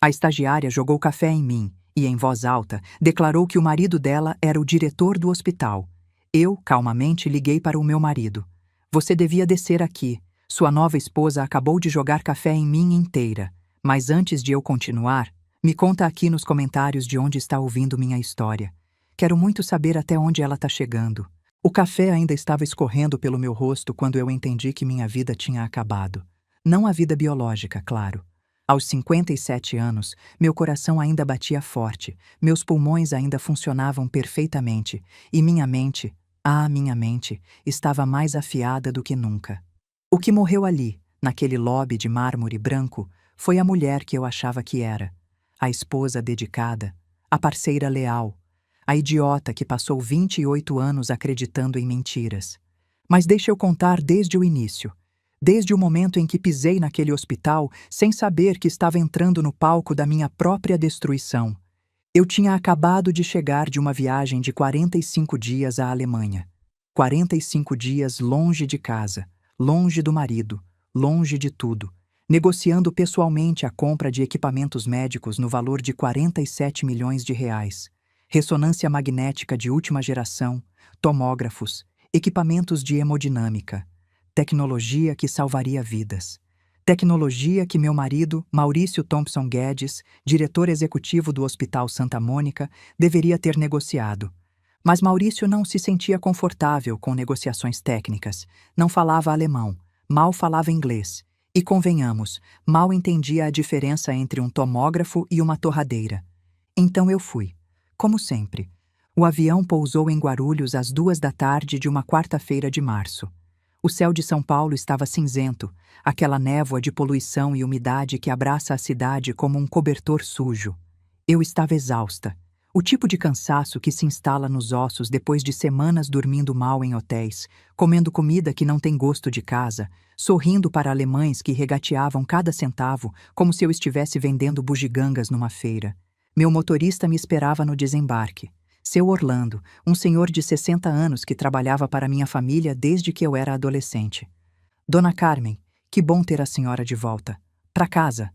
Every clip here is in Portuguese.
A estagiária jogou café em mim e, em voz alta, declarou que o marido dela era o diretor do hospital. Eu, calmamente, liguei para o meu marido. Você devia descer aqui. Sua nova esposa acabou de jogar café em mim inteira. Mas antes de eu continuar, me conta aqui nos comentários de onde está ouvindo minha história. Quero muito saber até onde ela está chegando. O café ainda estava escorrendo pelo meu rosto quando eu entendi que minha vida tinha acabado. Não a vida biológica, claro. Aos 57 anos, meu coração ainda batia forte, meus pulmões ainda funcionavam perfeitamente e minha mente, minha mente, estava mais afiada do que nunca. O que morreu ali, naquele lobby de mármore branco, foi a mulher que eu achava que era. A esposa dedicada, a parceira leal, a idiota que passou 28 anos acreditando em mentiras. Mas deixa eu contar desde o início. Desde o momento em que pisei naquele hospital, sem saber que estava entrando no palco da minha própria destruição. Eu tinha acabado de chegar de uma viagem de 45 dias à Alemanha. 45 dias longe de casa, longe do marido, longe de tudo, negociando pessoalmente a compra de equipamentos médicos no valor de 47 milhões de reais, ressonância magnética de última geração, tomógrafos, equipamentos de hemodinâmica, tecnologia que salvaria vidas. Tecnologia que meu marido, Maurício Thompson Guedes, diretor executivo do Hospital Santa Mônica, deveria ter negociado. Mas Maurício não se sentia confortável com negociações técnicas, não falava alemão, mal falava inglês e, convenhamos, mal entendia a diferença entre um tomógrafo e uma torradeira. Então eu fui. Como sempre. O avião pousou em Guarulhos às 2 da tarde de uma quarta-feira de março. O céu de São Paulo estava cinzento, aquela névoa de poluição e umidade que abraça a cidade como um cobertor sujo. Eu estava exausta. O tipo de cansaço que se instala nos ossos depois de semanas dormindo mal em hotéis, comendo comida que não tem gosto de casa, sorrindo para alemães que regateavam cada centavo como se eu estivesse vendendo bugigangas numa feira. Meu motorista me esperava no desembarque. Seu Orlando, um senhor de 60 anos que trabalhava para minha família desde que eu era adolescente. Dona Carmen, que bom ter a senhora de volta. Pra casa.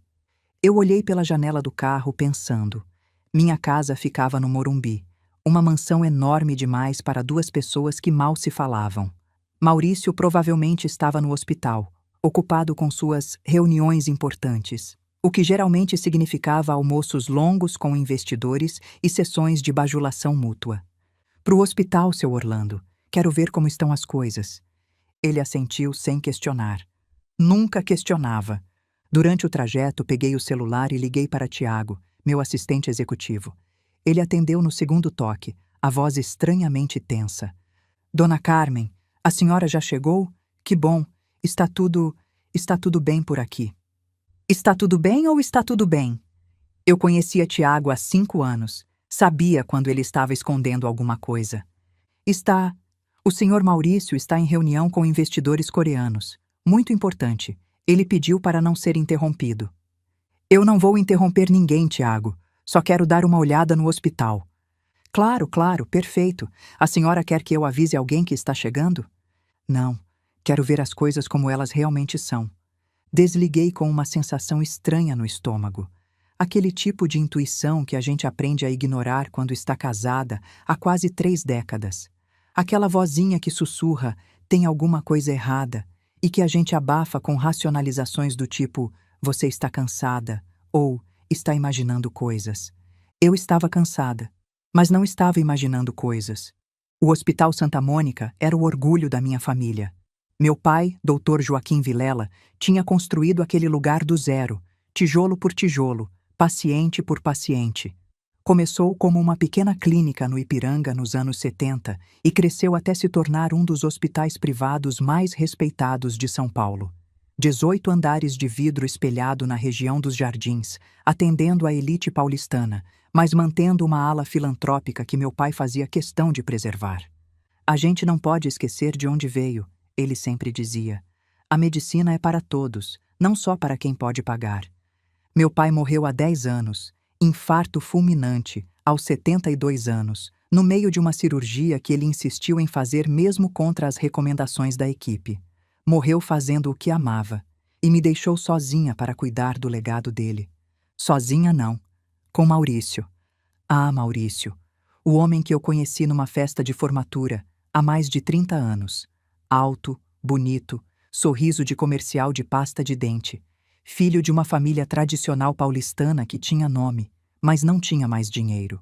Eu olhei pela janela do carro pensando. Minha casa ficava no Morumbi, uma mansão enorme demais para 2 pessoas que mal se falavam. Maurício provavelmente estava no hospital, ocupado com suas reuniões importantes, o que geralmente significava almoços longos com investidores e sessões de bajulação mútua. Pro hospital, seu Orlando. Quero ver como estão as coisas. Ele assentiu sem questionar. Nunca questionava. Durante o trajeto, peguei o celular e liguei para Tiago, meu assistente executivo. Ele atendeu no segundo toque, a voz estranhamente tensa. Dona Carmen, a senhora já chegou? Que bom. Está tudo bem por aqui. Está tudo bem ou está tudo bem? Eu conhecia Tiago há 5 anos. Sabia quando ele estava escondendo alguma coisa. O senhor Maurício está em reunião com investidores coreanos. Muito importante. Ele pediu para não ser interrompido. Eu não vou interromper ninguém, Tiago. Só quero dar uma olhada no hospital. Claro, perfeito. A senhora quer que eu avise alguém que está chegando? Não. Quero ver as coisas como elas realmente são. Desliguei com uma sensação estranha no estômago. Aquele tipo de intuição que a gente aprende a ignorar quando está casada há quase 3 décadas. Aquela vozinha que sussurra, tem alguma coisa errada, e que a gente abafa com racionalizações do tipo, você está cansada, ou está imaginando coisas. Eu estava cansada, mas não estava imaginando coisas. O Hospital Santa Mônica era o orgulho da minha família. Meu pai, Dr. Joaquim Vilela, tinha construído aquele lugar do zero, tijolo por tijolo, paciente por paciente. Começou como uma pequena clínica no Ipiranga nos anos 70 e cresceu até se tornar um dos hospitais privados mais respeitados de São Paulo. 18 andares de vidro espelhado na região dos Jardins, atendendo a elite paulistana, mas mantendo uma ala filantrópica que meu pai fazia questão de preservar. A gente não pode esquecer de onde veio, ele sempre dizia. A medicina é para todos, não só para quem pode pagar. Meu pai morreu há 10 anos, infarto fulminante, aos 72 anos, no meio de uma cirurgia que ele insistiu em fazer mesmo contra as recomendações da equipe. Morreu fazendo o que amava, e me deixou sozinha para cuidar do legado dele. Sozinha não. Com Maurício. Ah, Maurício. O homem que eu conheci numa festa de formatura, há mais de 30 anos. Alto, bonito, sorriso de comercial de pasta de dente. Filho de uma família tradicional paulistana que tinha nome, mas não tinha mais dinheiro.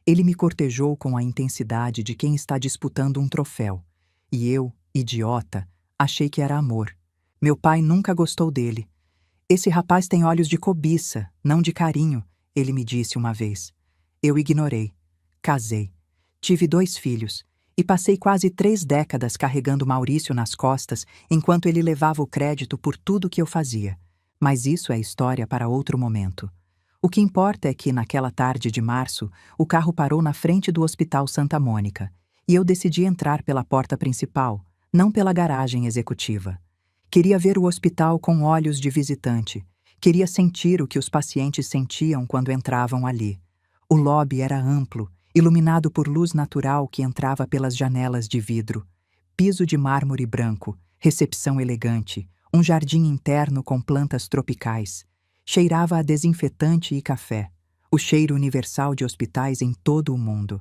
Ele me cortejou com a intensidade de quem está disputando um troféu. E eu, idiota, achei que era amor. Meu pai nunca gostou dele. Esse rapaz tem olhos de cobiça, não de carinho, ele me disse uma vez. Eu ignorei. Casei. Tive 2 filhos. E passei quase 3 décadas carregando Maurício nas costas enquanto ele levava o crédito por tudo que eu fazia. Mas isso é história para outro momento. O que importa é que, naquela tarde de março, o carro parou na frente do Hospital Santa Mônica, e eu decidi entrar pela porta principal, não pela garagem executiva. Queria ver o hospital com olhos de visitante. Queria sentir o que os pacientes sentiam quando entravam ali. O lobby era amplo, iluminado por luz natural que entrava pelas janelas de vidro. Piso de mármore branco, recepção elegante, um jardim interno com plantas tropicais. Cheirava a desinfetante e café, o cheiro universal de hospitais em todo o mundo.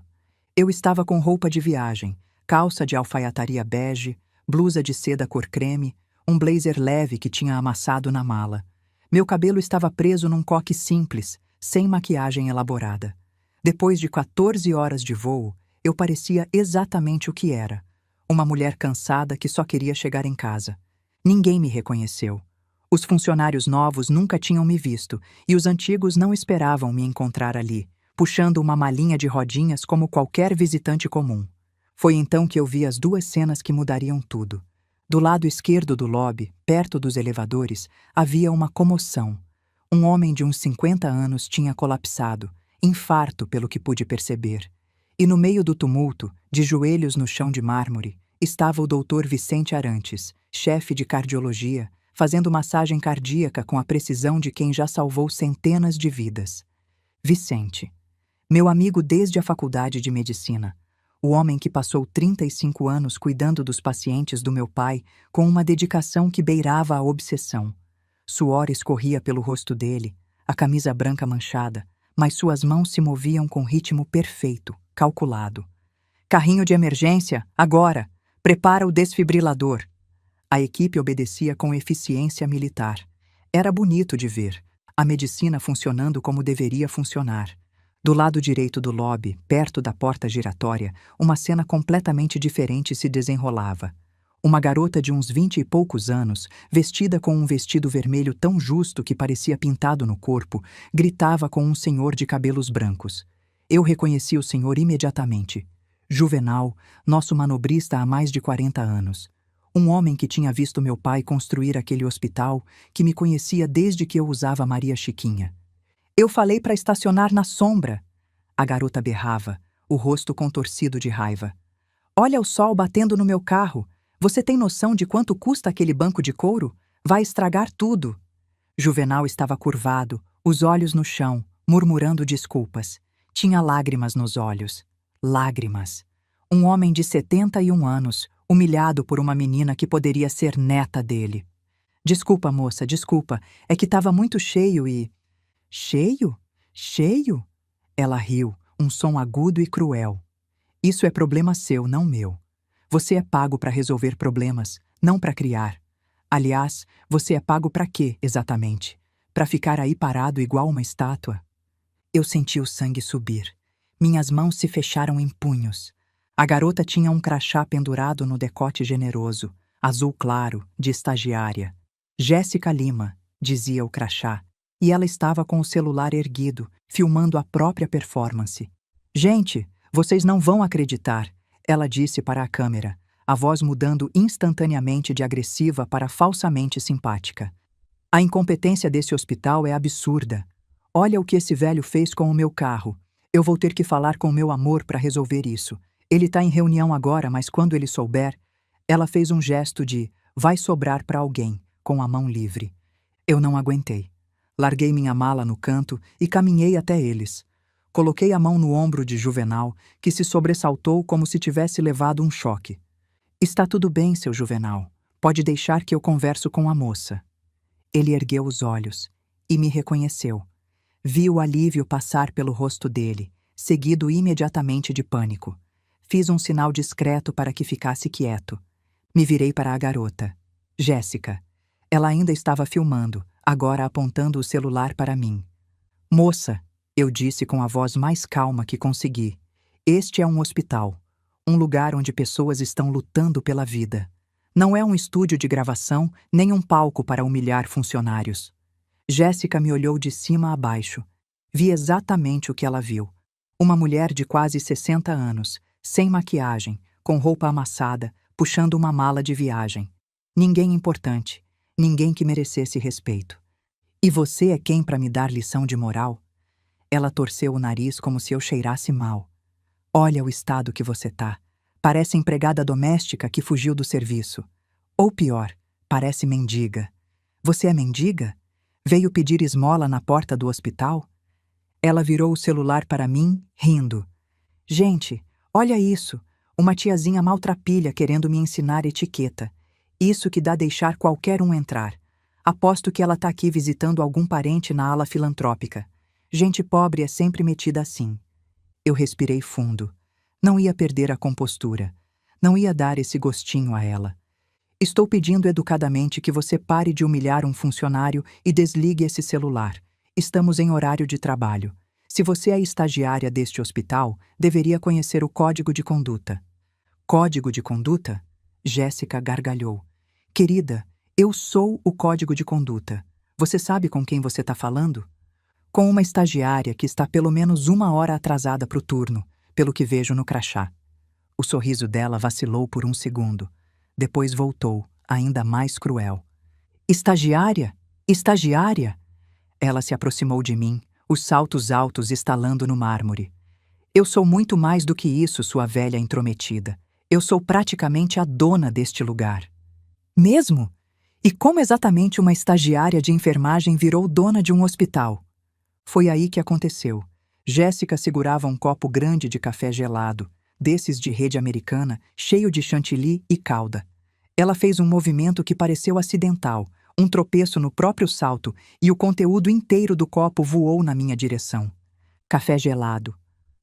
Eu estava com roupa de viagem, calça de alfaiataria bege, blusa de seda cor creme, um blazer leve que tinha amassado na mala. Meu cabelo estava preso num coque simples, sem maquiagem elaborada. Depois de 14 horas de voo, eu parecia exatamente o que era. Uma mulher cansada que só queria chegar em casa. Ninguém me reconheceu. Os funcionários novos nunca tinham me visto, e os antigos não esperavam me encontrar ali, puxando uma malinha de rodinhas como qualquer visitante comum. Foi então que eu vi as 2 cenas que mudariam tudo. Do lado esquerdo do lobby, perto dos elevadores, havia uma comoção. Um homem de uns 50 anos tinha colapsado, infarto pelo que pude perceber. E no meio do tumulto, de joelhos no chão de mármore, estava o Dr. Vicente Arantes, chefe de cardiologia, fazendo massagem cardíaca com a precisão de quem já salvou centenas de vidas. Vicente. Meu amigo desde a faculdade de medicina. O homem que passou 35 anos cuidando dos pacientes do meu pai com uma dedicação que beirava a obsessão. Suor escorria pelo rosto dele, a camisa branca manchada, mas suas mãos se moviam com ritmo perfeito, calculado. Carrinho de emergência, agora! Prepara o desfibrilador! A equipe obedecia com eficiência militar. Era bonito de ver, a medicina funcionando como deveria funcionar. Do lado direito do lobby, perto da porta giratória, uma cena completamente diferente se desenrolava. Uma garota de uns 20 e poucos anos, vestida com um vestido vermelho tão justo que parecia pintado no corpo, gritava com um senhor de cabelos brancos. Eu reconheci o senhor imediatamente. Juvenal, nosso manobrista há mais de 40 anos. Um homem que tinha visto meu pai construir aquele hospital, que me conhecia desde que eu usava Maria Chiquinha. Eu falei para estacionar na sombra. A garota berrava, o rosto contorcido de raiva. Olha o sol batendo no meu carro. Você tem noção de quanto custa aquele banco de couro? Vai estragar tudo. Juvenal estava curvado, os olhos no chão, murmurando desculpas. Tinha lágrimas nos olhos. Lágrimas. Um homem de 71 anos, humilhado por uma menina que poderia ser neta dele. Desculpa, moça, desculpa. É que estava muito cheio e... Cheio? Cheio? Ela riu, um som agudo e cruel. Isso é problema seu, não meu. Você é pago para resolver problemas, não para criar. Aliás, você é pago para quê, exatamente? Para ficar aí parado igual uma estátua? Eu senti o sangue subir. Minhas mãos se fecharam em punhos. A garota tinha um crachá pendurado no decote generoso, azul claro, de estagiária. Jéssica Lima, dizia o crachá. E ela estava com o celular erguido, filmando a própria performance. Gente, vocês não vão acreditar, ela disse para a câmera, a voz mudando instantaneamente de agressiva para falsamente simpática. A incompetência desse hospital é absurda. Olha o que esse velho fez com o meu carro. Eu vou ter que falar com o meu amor para resolver isso. Ele está em reunião agora, mas quando ele souber... Ela fez um gesto de vai sobrar para alguém, com a mão livre. Eu não aguentei. Larguei minha mala no canto e caminhei até eles. Coloquei a mão no ombro de Juvenal, que se sobressaltou como se tivesse levado um choque. Está tudo bem, seu Juvenal. Pode deixar que eu converso com a moça. Ele ergueu os olhos e me reconheceu. Vi o alívio passar pelo rosto dele, seguido imediatamente de pânico. Fiz um sinal discreto para que ficasse quieto. Me virei para a garota. Jéssica. Ela ainda estava filmando, agora apontando o celular para mim. Moça, eu disse com a voz mais calma que consegui. Este é um hospital. Um lugar onde pessoas estão lutando pela vida. Não é um estúdio de gravação, nem um palco para humilhar funcionários. Jéssica me olhou de cima a baixo. Vi exatamente o que ela viu. Uma mulher de quase 60 anos, sem maquiagem, com roupa amassada, puxando uma mala de viagem. Ninguém importante, ninguém que merecesse respeito. E você é quem para me dar lição de moral? Ela torceu o nariz como se eu cheirasse mal. Olha o estado que você tá. Parece empregada doméstica que fugiu do serviço. Ou pior, parece mendiga. Você é mendiga? Veio pedir esmola na porta do hospital? Ela virou o celular para mim, rindo. Gente, olha isso. Uma tiazinha maltrapilha querendo me ensinar etiqueta. Isso que dá deixar qualquer um entrar. Aposto que ela tá aqui visitando algum parente na ala filantrópica. Gente pobre é sempre metida assim. Eu respirei fundo. Não ia perder a compostura. Não ia dar esse gostinho a ela. Estou pedindo educadamente que você pare de humilhar um funcionário e desligue esse celular. Estamos em horário de trabalho. Se você é estagiária deste hospital, deveria conhecer o Código de Conduta. Código de Conduta? Jéssica gargalhou. Querida, eu sou o Código de Conduta. Você sabe com quem você está falando? Com uma estagiária que está pelo menos 1 hora atrasada para o turno, pelo que vejo no crachá. O sorriso dela vacilou por um segundo. Depois voltou, ainda mais cruel. Estagiária? Estagiária? Ela se aproximou de mim, os saltos altos estalando no mármore. Eu sou muito mais do que isso, sua velha intrometida. Eu sou praticamente a dona deste lugar. Mesmo? E como exatamente uma estagiária de enfermagem virou dona de um hospital? Foi aí que aconteceu. Jéssica segurava um copo grande de café gelado, desses de rede americana, cheio de chantilly e calda. Ela fez um movimento que pareceu acidental, um tropeço no próprio salto, e o conteúdo inteiro do copo voou na minha direção. Café gelado,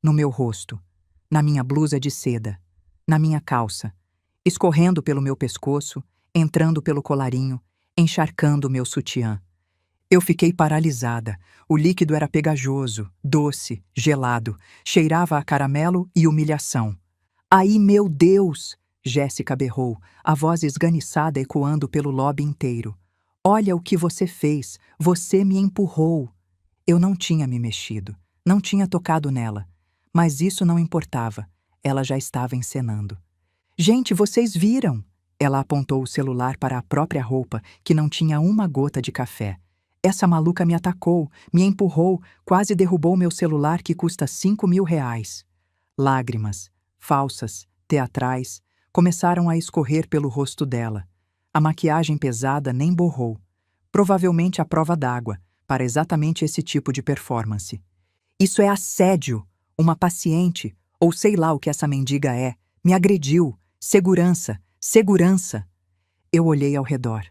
no meu rosto, na minha blusa de seda, na minha calça, escorrendo pelo meu pescoço, entrando pelo colarinho, encharcando meu sutiã. Eu fiquei paralisada. O líquido era pegajoso, doce, gelado, cheirava a caramelo e humilhação. Ai, meu Deus! Jéssica berrou, a voz esganiçada ecoando pelo lobby inteiro. Olha o que você fez! Você me empurrou! Eu não tinha me mexido, não tinha tocado nela. Mas isso não importava. Ela já estava encenando. Gente, vocês viram? Ela apontou o celular para a própria roupa, que não tinha uma gota de café. Essa maluca me atacou, me empurrou, quase derrubou meu celular que custa R$ 5.000. Lágrimas, falsas, teatrais, começaram a escorrer pelo rosto dela. A maquiagem pesada nem borrou. Provavelmente a prova d'água, para exatamente esse tipo de performance. Isso é assédio! Uma paciente, ou sei lá o que essa mendiga é, me agrediu. Segurança! Segurança! Eu olhei ao redor.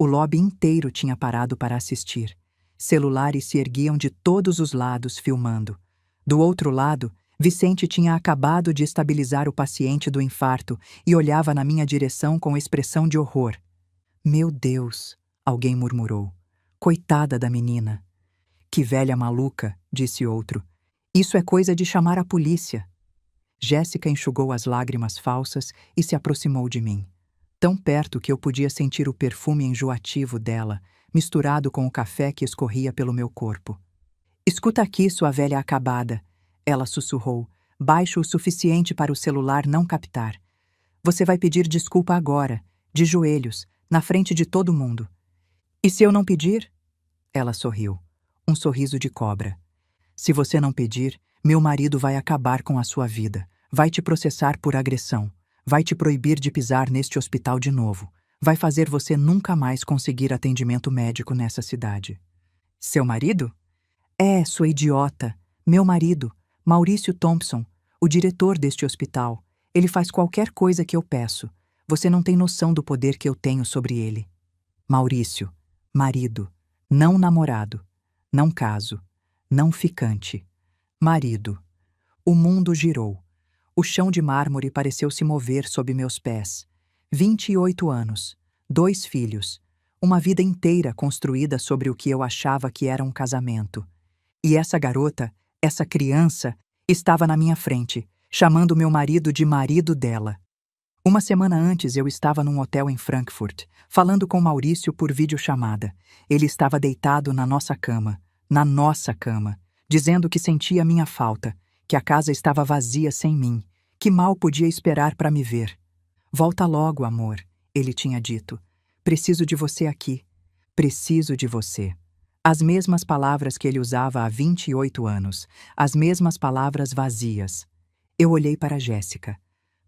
O lobby inteiro tinha parado para assistir. Celulares se erguiam de todos os lados, filmando. Do outro lado, Vicente tinha acabado de estabilizar o paciente do infarto e olhava na minha direção com expressão de horror. Meu Deus, alguém murmurou. Coitada da menina. Que velha maluca, disse outro. Isso é coisa de chamar a polícia. Jéssica enxugou as lágrimas falsas e se aproximou de mim. Tão perto que eu podia sentir o perfume enjoativo dela, misturado com o café que escorria pelo meu corpo. Escuta aqui, sua velha acabada, ela sussurrou, baixo o suficiente para o celular não captar. Você vai pedir desculpa agora, de joelhos, na frente de todo mundo. E se eu não pedir? Ela sorriu, um sorriso de cobra. Se você não pedir, meu marido vai acabar com a sua vida, vai te processar por agressão. Vai te proibir de pisar neste hospital de novo. Vai fazer você nunca mais conseguir atendimento médico nessa cidade. Seu marido? É, sua idiota. Meu marido, Maurício Thompson, o diretor deste hospital. Ele faz qualquer coisa que eu peço. Você não tem noção do poder que eu tenho sobre ele. Maurício, marido, não namorado. Não caso. não ficante. Marido. O mundo girou. O chão de mármore pareceu se mover sob meus pés. 28 anos, 2 filhos, uma vida inteira construída sobre o que eu achava que era um casamento. E essa garota, essa criança, estava na minha frente, chamando meu marido de marido dela. Uma semana antes eu estava num hotel em Frankfurt, falando com Maurício por videochamada. Ele estava deitado na nossa cama, dizendo que sentia minha falta, que a casa estava vazia sem mim, que mal podia esperar para me ver. Volta logo, amor, ele tinha dito. Preciso de você aqui. Preciso de você. As mesmas palavras que ele usava há 28 anos, as mesmas palavras vazias. Eu olhei para Jéssica,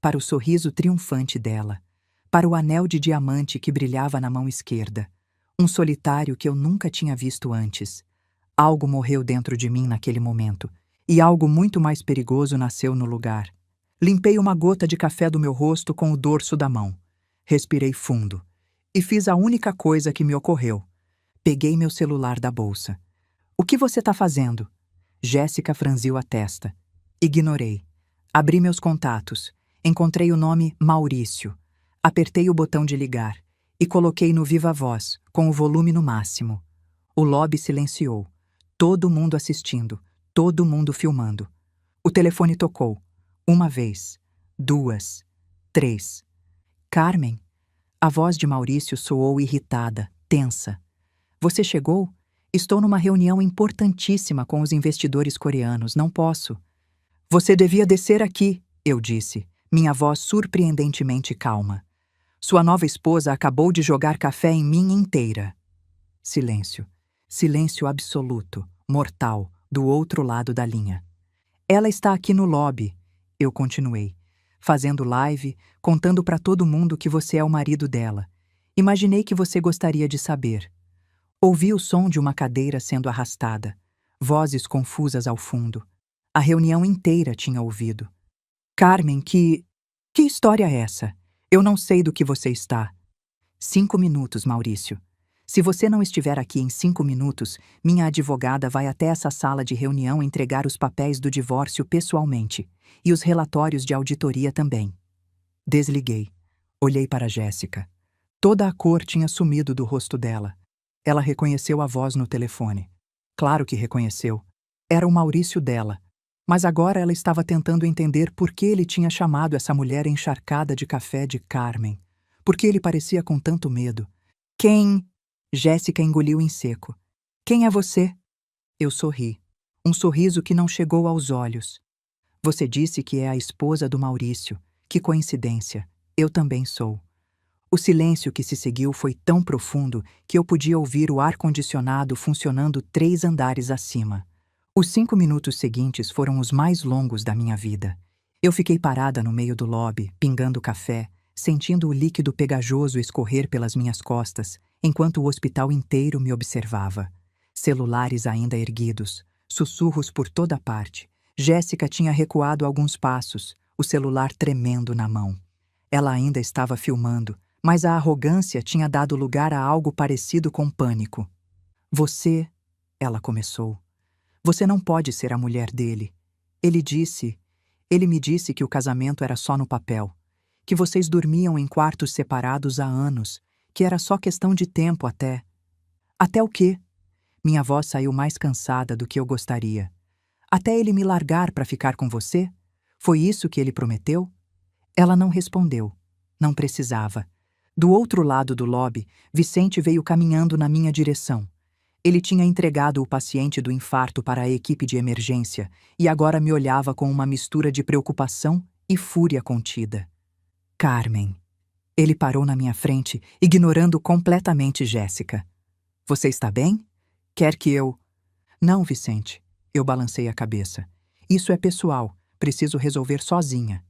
para o sorriso triunfante dela, para o anel de diamante que brilhava na mão esquerda, um solitário que eu nunca tinha visto antes. Algo morreu dentro de mim naquele momento, e algo muito mais perigoso nasceu no lugar. Limpei uma gota de café do meu rosto com o dorso da mão. Respirei fundo, e fiz a única coisa que me ocorreu. Peguei meu celular da bolsa. O que você está fazendo? Jéssica franziu a testa. Ignorei. Abri meus contatos. Encontrei o nome Maurício. Apertei o botão de ligar e coloquei no viva voz, com o volume no máximo. O lobby silenciou. Todo mundo assistindo, todo mundo filmando. O telefone tocou. 1 vez, 2, 3. Carmen? A voz de Maurício soou irritada, tensa. Você chegou? Estou numa reunião importantíssima com os investidores coreanos, não posso. Você devia descer aqui, eu disse, minha voz surpreendentemente calma. Sua nova esposa acabou de jogar café em mim inteira. Silêncio. Silêncio absoluto, mortal, do outro lado da linha. Ela está aqui no lobby, eu continuei, fazendo live, contando para todo mundo que você é o marido dela. Imaginei que você gostaria de saber. Ouvi o som de uma cadeira sendo arrastada, vozes confusas ao fundo. A reunião inteira tinha ouvido. Carmen, que história é essa? Eu não sei do que você está. 5 minutos, Maurício. Se você não estiver aqui em 5 minutos, minha advogada vai até essa sala de reunião entregar os papéis do divórcio pessoalmente, e os relatórios de auditoria também. Desliguei. Olhei para Jéssica. Toda a cor tinha sumido do rosto dela. Ela reconheceu a voz no telefone. Claro que reconheceu. Era o Maurício dela. Mas agora ela estava tentando entender por que ele tinha chamado essa mulher encharcada de café de Carmen. Por que ele parecia com tanto medo. Quem? Jéssica engoliu em seco. Quem é você? Eu sorri. Um sorriso que não chegou aos olhos. Você disse que é a esposa do Maurício. Que coincidência. Eu também sou. O silêncio que se seguiu foi tão profundo que eu podia ouvir o ar-condicionado funcionando 3 andares acima. Os 5 minutos seguintes foram os mais longos da minha vida. Eu fiquei parada no meio do lobby, pingando café, sentindo o líquido pegajoso escorrer pelas minhas costas, enquanto o hospital inteiro me observava. Celulares ainda erguidos, sussurros por toda parte. Jéssica tinha recuado alguns passos, o celular tremendo na mão. Ela ainda estava filmando, mas a arrogância tinha dado lugar a algo parecido com pânico. Você, ela começou. Você não pode ser a mulher dele. Ele me disse que o casamento era só no papel, que vocês dormiam em quartos separados há anos, que era só questão de tempo até. Até o quê? Minha voz saiu mais cansada do que eu gostaria. Até ele me largar para ficar com você? Foi isso que ele prometeu? Ela não respondeu. Não precisava. Do outro lado do lobby, Vicente veio caminhando na minha direção. Ele tinha entregado o paciente do infarto para a equipe de emergência e agora me olhava com uma mistura de preocupação e fúria contida. Carmen. Ele parou na minha frente, ignorando completamente Jéssica. Você está bem? Quer que eu... Não, Vicente. Eu balancei a cabeça. Isso é pessoal. Preciso resolver sozinha.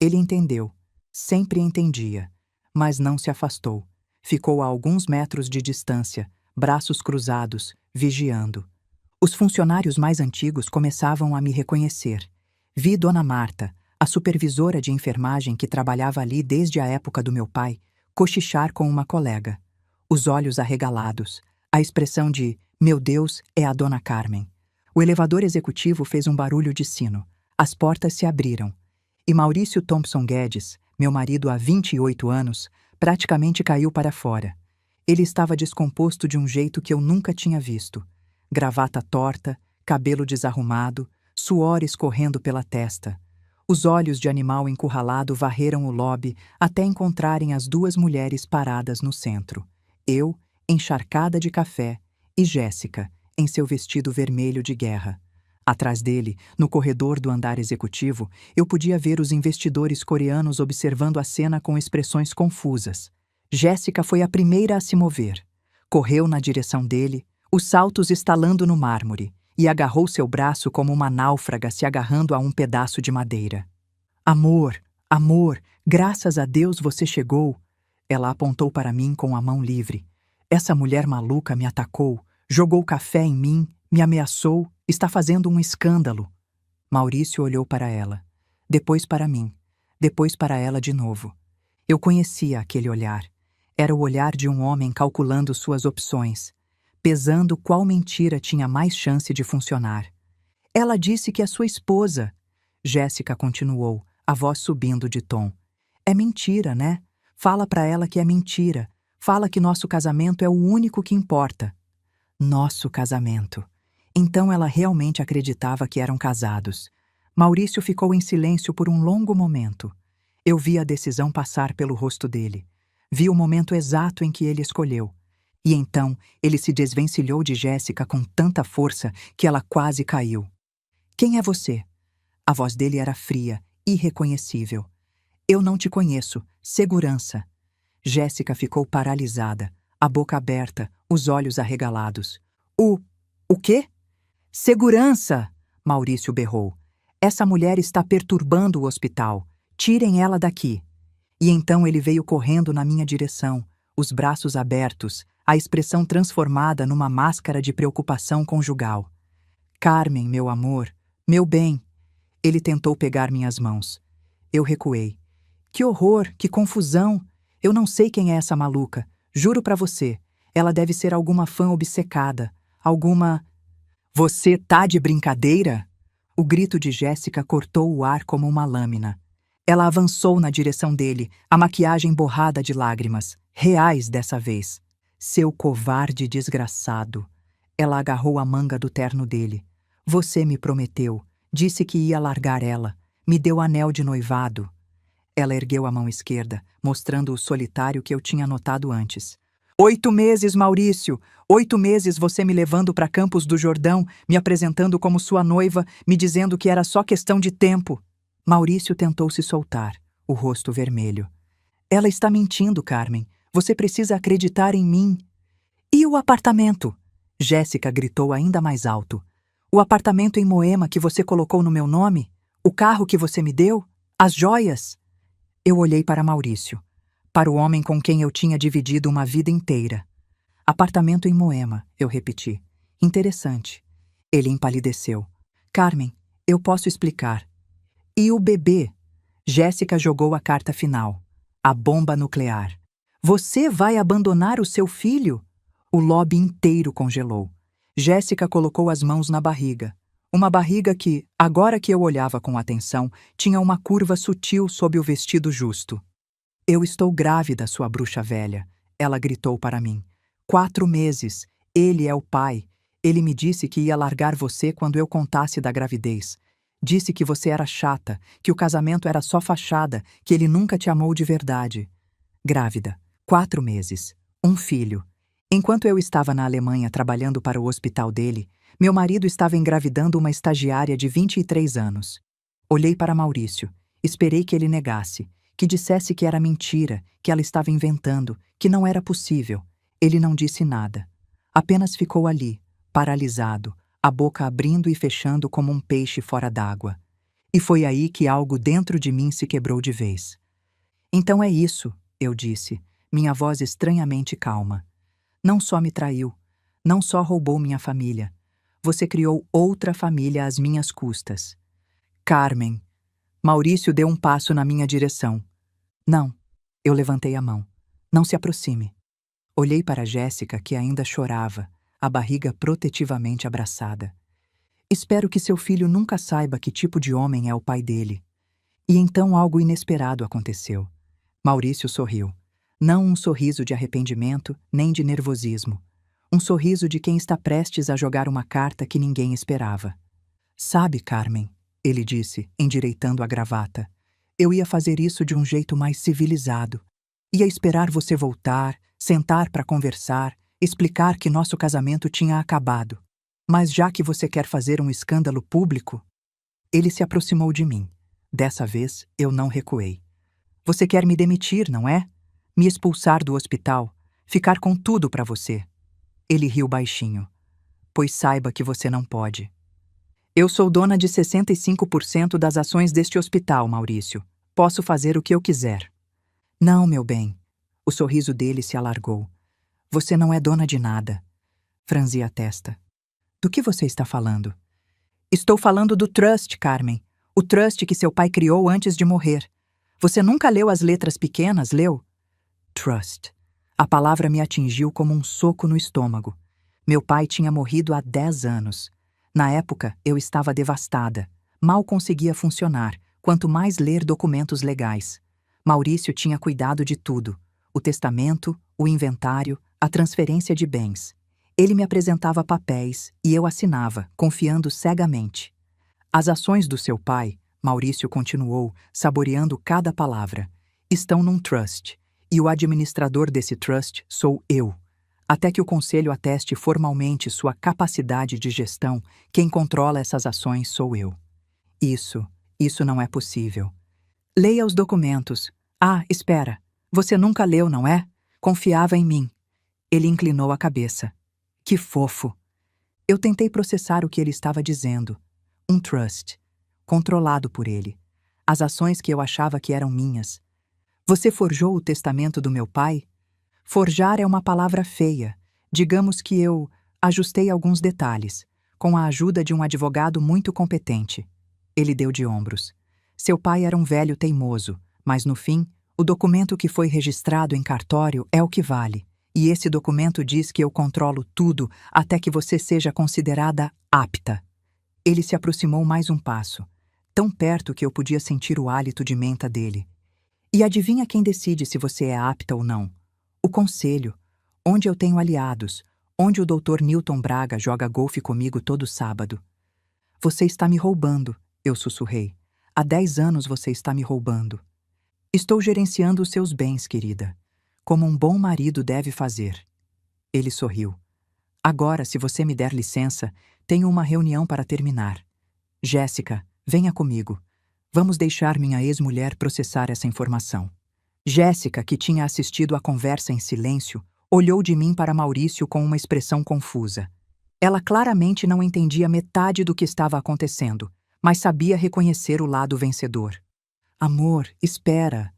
Ele entendeu. Sempre entendia. Mas não se afastou. Ficou a alguns metros de distância, braços cruzados, vigiando. Os funcionários mais antigos começavam a me reconhecer. Vi Dona Marta, a supervisora de enfermagem que trabalhava ali desde a época do meu pai, cochichar com uma colega. Os olhos arregalados, a expressão de "Meu Deus, é a Dona Carmen". O elevador executivo fez um barulho de sino. As portas se abriram. E Maurício Thompson Guedes, meu marido há 28 anos, praticamente caiu para fora. Ele estava descomposto de um jeito que eu nunca tinha visto. Gravata torta, cabelo desarrumado, suor escorrendo pela testa. Os olhos de animal encurralado varreram o lobby até encontrarem as duas mulheres paradas no centro. Eu, encharcada de café, e Jéssica, em seu vestido vermelho de guerra. Atrás dele, no corredor do andar executivo, eu podia ver os investidores coreanos observando a cena com expressões confusas. Jéssica foi a primeira a se mover. Correu na direção dele, os saltos estalando no mármore, e agarrou seu braço como uma náufraga se agarrando a um pedaço de madeira. Amor, amor, graças a Deus você chegou. Ela apontou para mim com a mão livre. Essa mulher maluca me atacou, jogou café em mim, me ameaçou, está fazendo um escândalo. Maurício olhou para ela, depois para mim, depois para ela de novo. Eu conhecia aquele olhar. Era o olhar de um homem calculando suas opções, pesando qual mentira tinha mais chance de funcionar. Ela disse que é sua esposa. Jéssica continuou, a voz subindo de tom. É mentira, né? Fala para ela que é mentira. Fala que nosso casamento é o único que importa. Nosso casamento. Então ela realmente acreditava que eram casados. Maurício ficou em silêncio por um longo momento. Eu vi a decisão passar pelo rosto dele. Vi o momento exato em que ele escolheu. E então ele se desvencilhou de Jéssica com tanta força que ela quase caiu. Quem é você? A voz dele era fria, irreconhecível. Eu não te conheço. Segurança. Jéssica ficou paralisada, a boca aberta, os olhos arregalados. O quê? Segurança! Maurício berrou. Essa mulher está perturbando o hospital. Tirem ela daqui. E então ele veio correndo na minha direção, os braços abertos, a expressão transformada numa máscara de preocupação conjugal. Carmen, meu amor, meu bem. Ele tentou pegar minhas mãos. Eu recuei. Que horror, que confusão! Eu não sei quem é essa maluca. Juro pra você. Ela deve ser alguma fã obcecada. Alguma... Você tá de brincadeira? O grito de Jéssica cortou o ar como uma lâmina. Ela avançou na direção dele, a maquiagem borrada de lágrimas, reais dessa vez. Seu covarde desgraçado. Ela agarrou a manga do terno dele. Você me prometeu. Disse que ia largar ela. Me deu anel de noivado. Ela ergueu a mão esquerda, mostrando o solitário que eu tinha notado antes. 8 meses, Maurício! 8 meses você me levando para Campos do Jordão, me apresentando como sua noiva, me dizendo que era só questão de tempo. Maurício tentou se soltar, o rosto vermelho. Ela está mentindo, Carmen. Você precisa acreditar em mim. E o apartamento? Jéssica gritou ainda mais alto. O apartamento em Moema que você colocou no meu nome? O carro que você me deu? As joias? Eu olhei para Maurício, para o homem com quem eu tinha dividido uma vida inteira. Apartamento em Moema, eu repeti. Interessante. Ele empalideceu. Carmen, eu posso explicar. E o bebê? Jéssica jogou a carta final. A bomba nuclear. Você vai abandonar o seu filho? O lobby inteiro congelou. Jéssica colocou as mãos na barriga. Uma barriga que, agora que eu olhava com atenção, tinha uma curva sutil sob o vestido justo. Eu estou grávida, sua bruxa velha, ela gritou para mim. 4 meses. Ele é o pai. Ele me disse que ia largar você quando eu contasse da gravidez. Disse que você era chata, que o casamento era só fachada, que ele nunca te amou de verdade. Grávida. 4 meses. Um filho. Enquanto eu estava na Alemanha trabalhando para o hospital dele, meu marido estava engravidando uma estagiária de 23 anos. Olhei para Maurício. Esperei que ele negasse, que dissesse que era mentira, que ela estava inventando, que não era possível. Ele não disse nada. Apenas ficou ali, paralisado, a boca abrindo e fechando como um peixe fora d'água. E foi aí que algo dentro de mim se quebrou de vez. Então é isso, eu disse, minha voz estranhamente calma. Não só me traiu, não só roubou minha família. Você criou outra família às minhas custas. Carmen. Maurício deu um passo na minha direção. Não. Eu levantei a mão. Não se aproxime. Olhei para Jéssica, que ainda chorava, a barriga protetivamente abraçada. Espero que seu filho nunca saiba que tipo de homem é o pai dele. E então algo inesperado aconteceu. Maurício sorriu. Não um sorriso de arrependimento, nem de nervosismo. Um sorriso de quem está prestes a jogar uma carta que ninguém esperava. Sabe, Carmen, ele disse, endireitando a gravata, eu ia fazer isso de um jeito mais civilizado. Ia esperar você voltar, sentar para conversar, explicar que nosso casamento tinha acabado. Mas já que você quer fazer um escândalo público... Ele se aproximou de mim. Dessa vez, eu não recuei. Você quer me demitir, não é? Me expulsar do hospital, ficar com tudo para você. Ele riu baixinho. Pois saiba que você não pode. Eu sou dona de 65% das ações deste hospital, Maurício. Posso fazer o que eu quiser. Não, meu bem. O sorriso dele se alargou. Você não é dona de nada. Franzi a testa. Do que você está falando? Estou falando do trust, Carmen. O trust que seu pai criou antes de morrer. Você nunca leu as letras pequenas, leu? Trust. A palavra me atingiu como um soco no estômago. Meu pai tinha morrido há 10 anos. Na época, eu estava devastada. Mal conseguia funcionar, quanto mais ler documentos legais. Maurício tinha cuidado de tudo. O testamento, o inventário, a transferência de bens. Ele me apresentava papéis e eu assinava, confiando cegamente. As ações do seu pai, Maurício continuou, saboreando cada palavra, estão num trust, e o administrador desse trust sou eu. Até que o conselho ateste formalmente sua capacidade de gestão, quem controla essas ações sou eu. Isso não é possível. Leia os documentos. Ah, espera. Você nunca leu, não é? Confiava em mim. Ele inclinou a cabeça. Que fofo! Eu tentei processar o que ele estava dizendo. Um trust, controlado por ele. As ações que eu achava que eram minhas. Você forjou o testamento do meu pai? Forjar é uma palavra feia. Digamos que eu ajustei alguns detalhes, com a ajuda de um advogado muito competente. Ele deu de ombros. Seu pai era um velho teimoso, mas no fim, o documento que foi registrado em cartório é o que vale. E esse documento diz que eu controlo tudo até que você seja considerada apta. Ele se aproximou mais um passo, tão perto que eu podia sentir o hálito de menta dele. E adivinha quem decide se você é apta ou não? O conselho, onde eu tenho aliados, onde o Dr. Newton Braga joga golfe comigo todo sábado. Você está me roubando, eu sussurrei. Há 10 anos você está me roubando. Estou gerenciando os seus bens, querida, como um bom marido deve fazer. Ele sorriu. Agora, se você me der licença, tenho uma reunião para terminar. Jéssica, venha comigo. Vamos deixar minha ex-mulher processar essa informação. Jéssica, que tinha assistido à conversa em silêncio, olhou de mim para Maurício com uma expressão confusa. Ela claramente não entendia metade do que estava acontecendo, mas sabia reconhecer o lado vencedor. Amor, espera.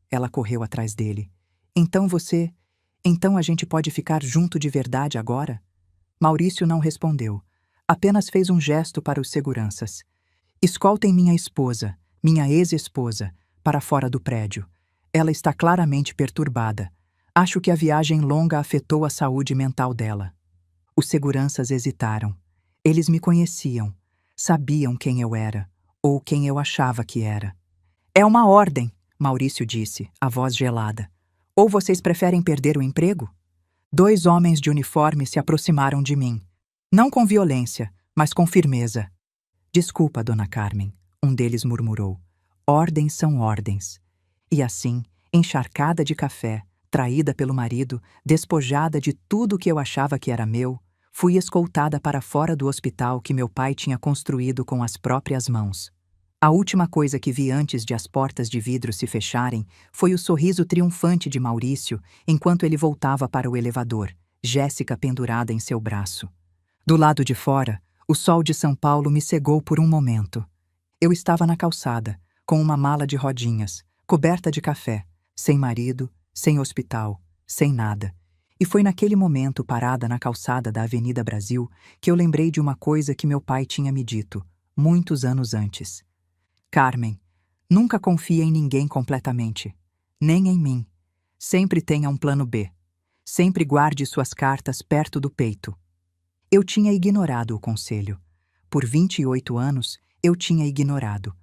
Ela correu atrás dele. Então a gente pode ficar junto de verdade agora? Maurício não respondeu. Apenas fez um gesto para os seguranças. Escoltem minha esposa, minha ex-esposa, para fora do prédio. Ela está claramente perturbada. Acho que a viagem longa afetou a saúde mental dela. Os seguranças hesitaram. Eles me conheciam. Sabiam quem eu era, ou quem eu achava que era. É uma ordem, Maurício disse, a voz gelada. Ou vocês preferem perder o emprego? 2 homens de uniforme se aproximaram de mim. Não com violência, mas com firmeza. Desculpa, dona Carmen, um deles murmurou. Ordens são ordens. E assim, encharcada de café, traída pelo marido, despojada de tudo que eu achava que era meu, fui escoltada para fora do hospital que meu pai tinha construído com as próprias mãos. A última coisa que vi antes de as portas de vidro se fecharem foi o sorriso triunfante de Maurício enquanto ele voltava para o elevador, Jéssica pendurada em seu braço. Do lado de fora, o sol de São Paulo me cegou por um momento. Eu estava na calçada, com uma mala de rodinhas, coberta de café, sem marido, sem hospital, sem nada. E foi naquele momento, parada na calçada da Avenida Brasil, que eu lembrei de uma coisa que meu pai tinha me dito, muitos anos antes. Carmen, nunca confie em ninguém completamente, nem em mim. Sempre tenha um plano B. Sempre guarde suas cartas perto do peito. Eu tinha ignorado o conselho. por 28 anos, eu tinha ignorado.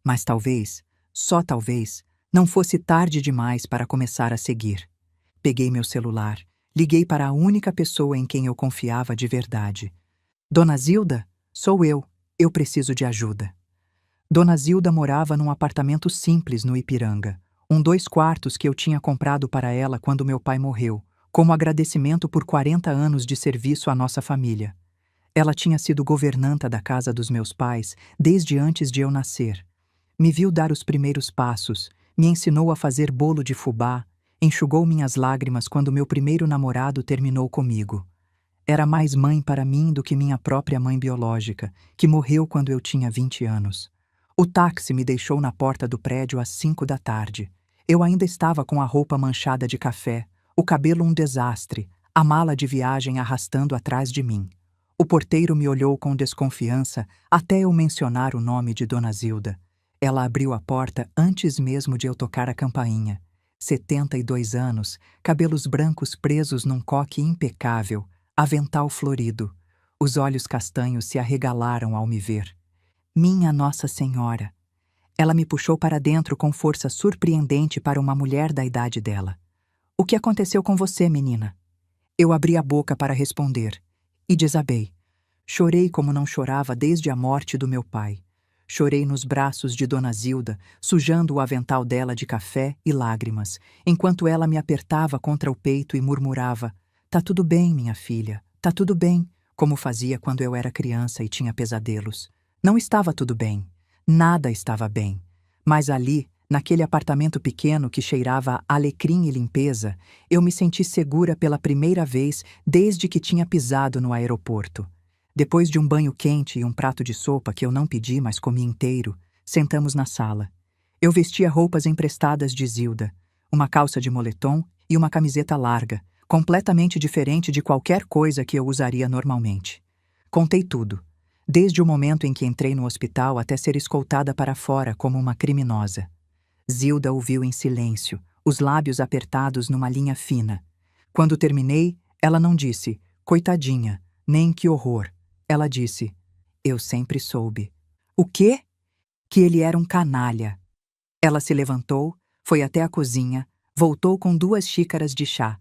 Mas talvez, só talvez, não fosse tarde demais para começar a seguir. Peguei meu celular, liguei para a única pessoa em quem eu confiava de verdade. Dona Zilda? Sou eu. Eu preciso de ajuda. Dona Zilda morava num apartamento simples no Ipiranga, 2 quartos que eu tinha comprado para ela quando meu pai morreu, como agradecimento por 40 anos de serviço à nossa família. Ela tinha sido governanta da casa dos meus pais desde antes de eu nascer. Me viu dar os primeiros passos, me ensinou a fazer bolo de fubá, enxugou minhas lágrimas quando meu primeiro namorado terminou comigo. Era mais mãe para mim do que minha própria mãe biológica, que morreu quando eu tinha 20 anos. O táxi me deixou na porta do prédio às 5 da tarde. Eu ainda estava com a roupa manchada de café, o cabelo um desastre, a mala de viagem arrastando atrás de mim. O porteiro me olhou com desconfiança até eu mencionar o nome de Dona Zilda. Ela abriu a porta antes mesmo de eu tocar a campainha. 72 anos, cabelos brancos presos num coque impecável, avental florido. Os olhos castanhos se arregalaram ao me ver. Minha Nossa Senhora! Ela me puxou para dentro com força surpreendente para uma mulher da idade dela. O que aconteceu com você, menina? Eu abri a boca para responder e desabei. Chorei como não chorava desde a morte do meu pai. Chorei nos braços de Dona Zilda, sujando o avental dela de café e lágrimas, enquanto ela me apertava contra o peito e murmurava: "Tá tudo bem, minha filha, tá tudo bem", como fazia quando eu era criança e tinha pesadelos. Não estava tudo bem. Nada estava bem. Mas ali, naquele apartamento pequeno que cheirava a alecrim e limpeza, eu me senti segura pela primeira vez desde que tinha pisado no aeroporto. Depois de um banho quente e um prato de sopa que eu não pedi, mas comi inteiro, sentamos na sala. Eu vestia roupas emprestadas de Zilda, uma calça de moletom e uma camiseta larga, completamente diferente de qualquer coisa que eu usaria normalmente. Contei tudo, desde o momento em que entrei no hospital até ser escoltada para fora como uma criminosa. Zilda ouviu em silêncio, os lábios apertados numa linha fina. Quando terminei, ela não disse, "Coitadinha", nem "que horror". Ela disse, "Eu sempre soube". O quê? Que ele era um canalha. Ela se levantou, foi até a cozinha, voltou com 2 xícaras de chá.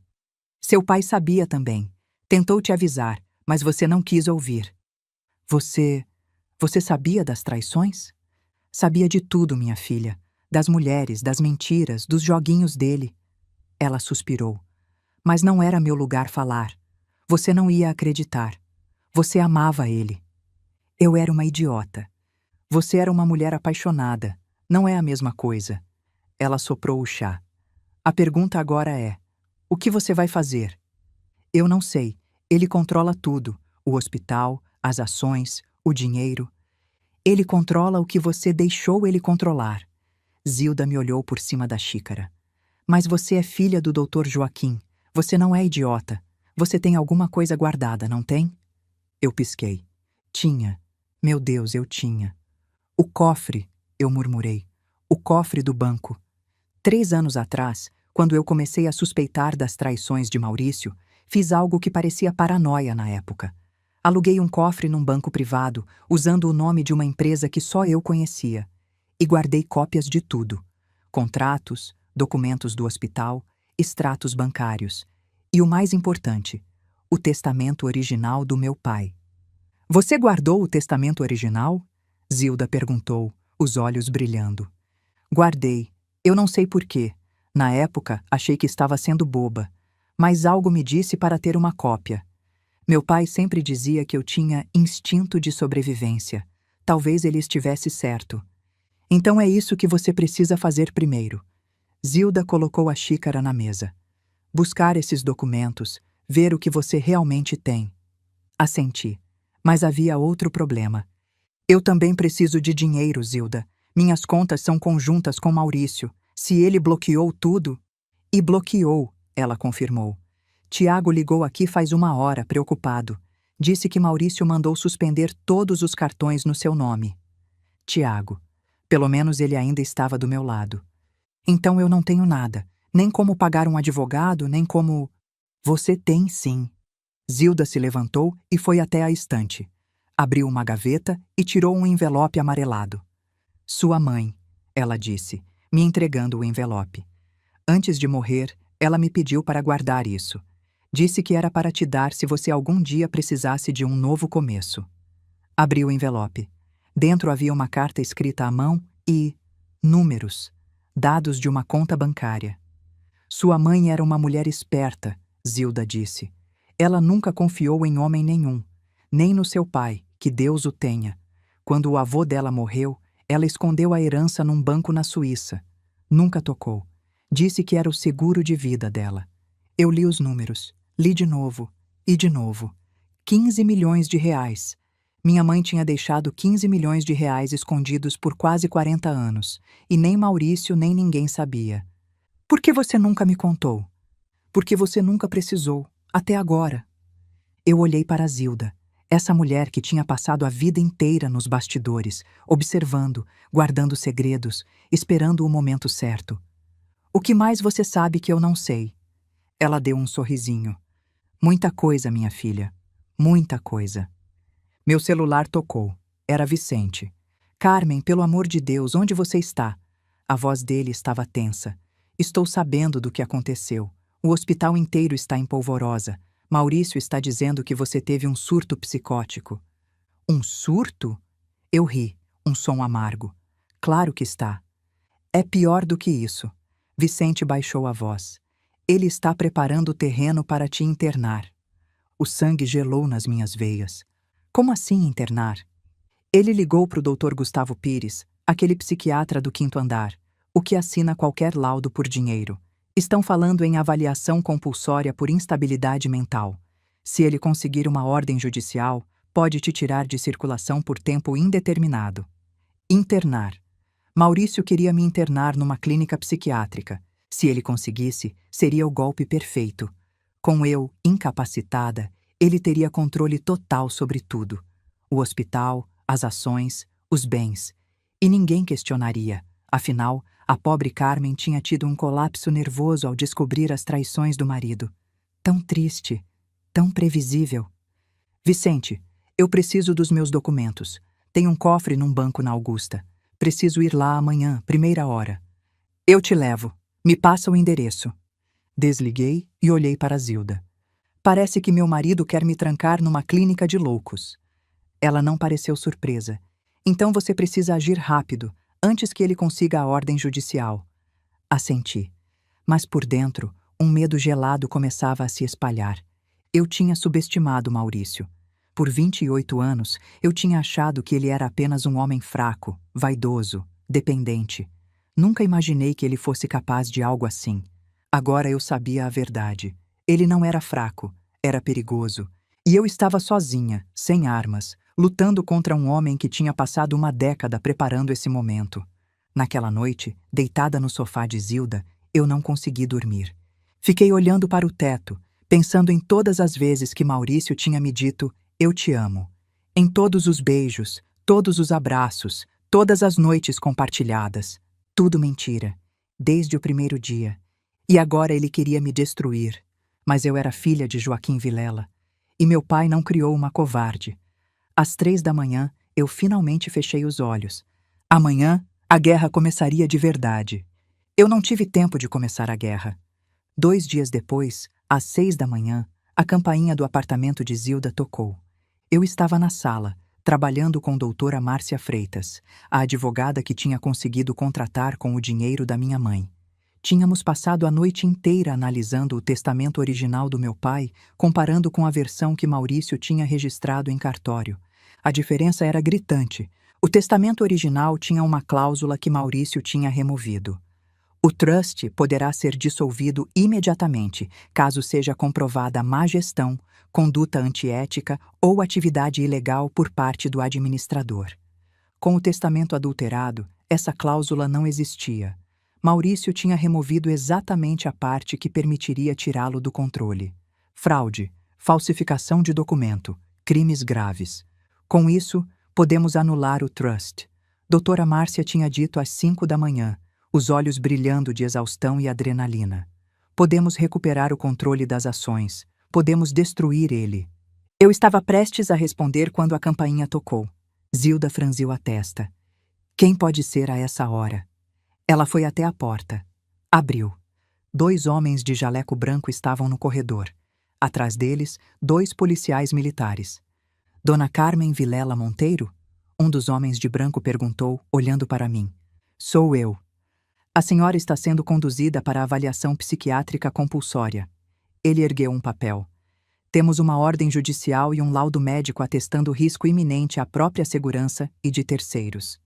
Seu pai sabia também. Tentou te avisar, mas você não quis ouvir. Você sabia das traições? Sabia de tudo, minha filha. Das mulheres, das mentiras, dos joguinhos dele. Ela suspirou. Mas não era meu lugar falar. Você não ia acreditar. Você amava ele. Eu era uma idiota. Você era uma mulher apaixonada. Não é a mesma coisa. Ela soprou o chá. A pergunta agora é: o que você vai fazer? Eu não sei. Ele controla tudo. O hospital, as ações, o dinheiro. Ele controla o que você deixou ele controlar. Zilda me olhou por cima da xícara. Mas você é filha do Dr. Joaquim. Você não é idiota. Você tem alguma coisa guardada, não tem? Eu pisquei. Tinha. Meu Deus, eu tinha. O cofre, eu murmurei. O cofre do banco. 3 anos atrás, quando eu comecei a suspeitar das traições de Maurício, fiz algo que parecia paranoia na época. Aluguei um cofre num banco privado, usando o nome de uma empresa que só eu conhecia. E guardei cópias de tudo. Contratos, documentos do hospital, extratos bancários. E o mais importante, o testamento original do meu pai. Você guardou o testamento original? Zilda perguntou, os olhos brilhando. Guardei. Eu não sei por quê. Na época, achei que estava sendo boba. Mas algo me disse para ter uma cópia. Meu pai sempre dizia que eu tinha instinto de sobrevivência. Talvez ele estivesse certo. Então é isso que você precisa fazer primeiro. Zilda colocou a xícara na mesa. Buscar esses documentos, ver o que você realmente tem. Assenti. Mas havia outro problema. Eu também preciso de dinheiro, Zilda. Minhas contas são conjuntas com Maurício. Se ele bloqueou tudo... E bloqueou, ela confirmou. Tiago ligou aqui faz 1 hora, preocupado. Disse que Maurício mandou suspender todos os cartões no seu nome. Tiago. Pelo menos ele ainda estava do meu lado. Então eu não tenho nada. Nem como pagar um advogado, nem como... Você tem sim. Zilda se levantou e foi até a estante. Abriu uma gaveta e tirou um envelope amarelado. Sua mãe, ela disse, me entregando o envelope. Antes de morrer, ela me pediu para guardar isso. Disse que era para te dar se você algum dia precisasse de um novo começo. Abri o envelope. Dentro havia uma carta escrita à mão e números, dados de uma conta bancária. Sua mãe era uma mulher esperta, Zilda disse. Ela nunca confiou em homem nenhum, nem no seu pai, que Deus o tenha. Quando o avô dela morreu, ela escondeu a herança num banco na Suíça. Nunca tocou. Disse que era o seguro de vida dela. Eu li os números, li de novo e de novo. 15 milhões de reais. Minha mãe tinha deixado 15 milhões de reais escondidos por quase 40 anos, e nem Maurício nem ninguém sabia. Por que você nunca me contou? Porque você nunca precisou, até agora. Eu olhei para Zilda, essa mulher que tinha passado a vida inteira nos bastidores, observando, guardando segredos, esperando o momento certo. O que mais você sabe que eu não sei? Ela deu um sorrisinho. Muita coisa, minha filha. Muita coisa. Meu celular tocou. Era Vicente. Carmen, pelo amor de Deus, onde você está? A voz dele estava tensa. Estou sabendo do que aconteceu. O hospital inteiro está em polvorosa. Maurício está dizendo que você teve um surto psicótico. Um surto? Eu ri, um som amargo. Claro que está. É pior do que isso. Vicente baixou a voz. Ele está preparando o terreno para te internar. O sangue gelou nas minhas veias. Como assim internar? Ele ligou para o Dr. Gustavo Pires, aquele psiquiatra do 5º andar, o que assina qualquer laudo por dinheiro. Estão falando em avaliação compulsória por instabilidade mental. Se ele conseguir uma ordem judicial, pode te tirar de circulação por tempo indeterminado. Internar. Maurício queria me internar numa clínica psiquiátrica. Se ele conseguisse, seria o golpe perfeito. Com eu, incapacitada, ele teria controle total sobre tudo. O hospital, as ações, os bens. E ninguém questionaria. Afinal, a pobre Carmen tinha tido um colapso nervoso ao descobrir as traições do marido. Tão triste, tão previsível. Vicente, eu preciso dos meus documentos. Tem um cofre num banco na Augusta. Preciso ir lá amanhã, 1ª hora. Eu te levo. Me passa o endereço. Desliguei e olhei para Zilda. Parece que meu marido quer me trancar numa clínica de loucos. Ela não pareceu surpresa. Então você precisa agir rápido, antes que ele consiga a ordem judicial. Assenti. Mas por dentro, um medo gelado começava a se espalhar. Eu tinha subestimado Maurício. Por 28 anos, eu tinha achado que ele era apenas um homem fraco, vaidoso, dependente. Nunca imaginei que ele fosse capaz de algo assim. Agora eu sabia a verdade. Ele não era fraco, era perigoso. E eu estava sozinha, sem armas, lutando contra um homem que tinha passado uma década preparando esse momento. Naquela noite, deitada no sofá de Zilda, eu não consegui dormir. Fiquei olhando para o teto, pensando em todas as vezes que Maurício tinha me dito "eu te amo". Em todos os beijos, todos os abraços, todas as noites compartilhadas. Tudo mentira, desde o primeiro dia. E agora ele queria me destruir. Mas eu era filha de Joaquim Vilela. E meu pai não criou uma covarde. Às 3 da manhã, eu finalmente fechei os olhos. Amanhã, a guerra começaria de verdade. Eu não tive tempo de começar a guerra. 2 dias depois, às 6 da manhã, a campainha do apartamento de Zilda tocou. Eu estava na sala, trabalhando com doutora Márcia Freitas, a advogada que tinha conseguido contratar com o dinheiro da minha mãe. Tínhamos passado a noite inteira analisando o testamento original do meu pai, comparando com a versão que Maurício tinha registrado em cartório. A diferença era gritante. O testamento original tinha uma cláusula que Maurício tinha removido. O trust poderá ser dissolvido imediatamente, caso seja comprovada má gestão, conduta antiética ou atividade ilegal por parte do administrador. Com o testamento adulterado, essa cláusula não existia. Maurício tinha removido exatamente a parte que permitiria tirá-lo do controle. Fraude, falsificação de documento, crimes graves. Com isso, podemos anular o trust. Doutora Márcia tinha dito às 5 da manhã, os olhos brilhando de exaustão e adrenalina. Podemos recuperar o controle das ações. Podemos destruir ele. Eu estava prestes a responder quando a campainha tocou. Zilda franziu a testa. Quem pode ser a essa hora? Ela foi até a porta. Abriu. 2 homens de jaleco branco estavam no corredor. Atrás deles, 2 policiais militares. Dona Carmen Vilela Monteiro? Um dos homens de branco perguntou, olhando para mim. Sou eu. A senhora está sendo conduzida para a avaliação psiquiátrica compulsória. Ele ergueu um papel. Temos uma ordem judicial e um laudo médico atestando risco iminente à própria segurança e de terceiros.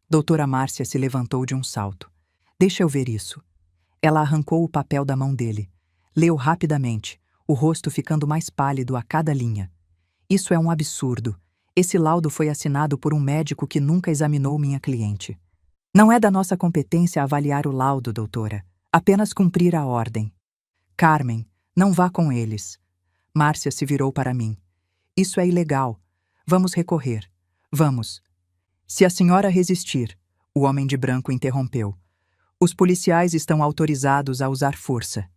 Doutora Márcia se levantou de um salto. Deixa eu ver isso. Ela arrancou o papel da mão dele. Leu rapidamente, o rosto ficando mais pálido a cada linha. Isso é um absurdo. Esse laudo foi assinado por um médico que nunca examinou minha cliente. Não é da nossa competência avaliar o laudo, doutora. Apenas cumprir a ordem. Carmen, não vá com eles. Márcia se virou para mim. Isso é ilegal. Vamos recorrer. Vamos. Se a senhora resistir, o homem de branco interrompeu. Os policiais estão autorizados a usar força.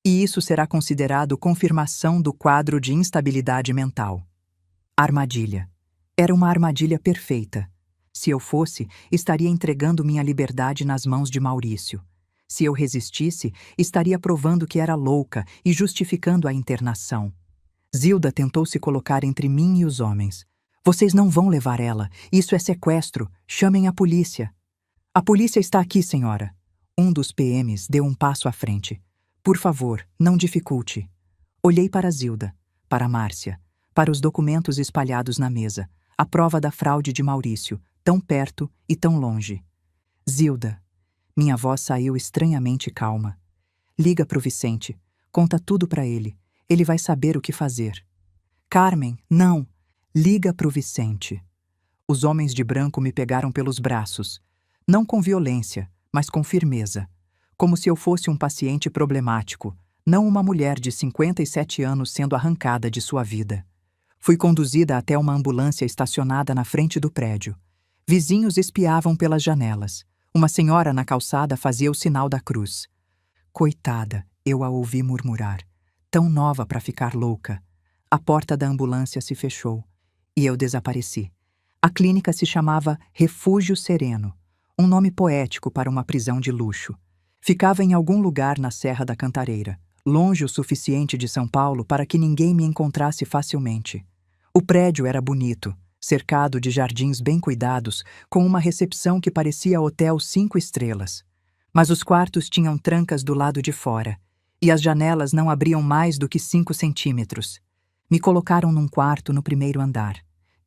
E isso será considerado confirmação do quadro de instabilidade mental. Armadilha. Era uma armadilha perfeita. Se eu fosse, estaria entregando minha liberdade nas mãos de Maurício. Se eu resistisse, estaria provando que era louca e justificando a internação. Zilda tentou se colocar entre mim e os homens. Vocês não vão levar ela. Isso é sequestro. Chamem a polícia. A polícia está aqui, senhora. Um dos PMs deu um passo à frente. Por favor, não dificulte. Olhei para Zilda, para Márcia, para os documentos espalhados na mesa, a prova da fraude de Maurício, tão perto e tão longe. Zilda. Minha voz saiu estranhamente calma. Liga pro Vicente. Conta tudo para ele. Ele vai saber o que fazer. Carmen, não. Liga pro Vicente. Os homens de branco me pegaram pelos braços. Não com violência, mas com firmeza. Como se eu fosse um paciente problemático, não uma mulher de 57 anos sendo arrancada de sua vida. Fui conduzida até uma ambulância estacionada na frente do prédio. Vizinhos espiavam pelas janelas. Uma senhora na calçada fazia o sinal da cruz. Coitada, eu a ouvi murmurar. Tão nova para ficar louca. A porta da ambulância se fechou. E eu desapareci. A clínica se chamava Refúgio Sereno, um nome poético para uma prisão de luxo. Ficava em algum lugar na Serra da Cantareira, longe o suficiente de São Paulo para que ninguém me encontrasse facilmente. O prédio era bonito, cercado de jardins bem cuidados, com uma recepção que parecia hotel 5 estrelas. Mas os quartos tinham trancas do lado de fora, e as janelas não abriam mais do que 5 centímetros. Me colocaram num quarto no primeiro andar.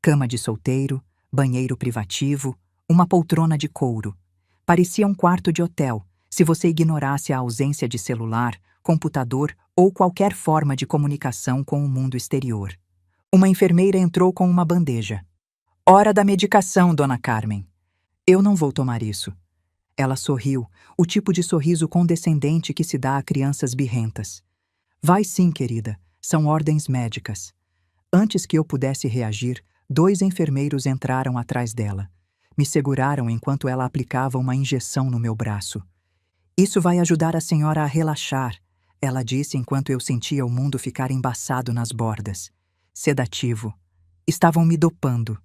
Cama de solteiro, banheiro privativo, uma poltrona de couro. Parecia um quarto de hotel, se você ignorasse a ausência de celular, computador ou qualquer forma de comunicação com o mundo exterior. Uma enfermeira entrou com uma bandeja. Hora da medicação, dona Carmen. Eu não vou tomar isso. Ela sorriu, o tipo de sorriso condescendente que se dá a crianças birrentas. Vai sim, querida, são ordens médicas. Antes que eu pudesse reagir, 2 enfermeiros entraram atrás dela. Me seguraram enquanto ela aplicava uma injeção no meu braço. Isso vai ajudar a senhora a relaxar, ela disse enquanto eu sentia o mundo ficar embaçado nas bordas. Sedativo. Estavam me dopando.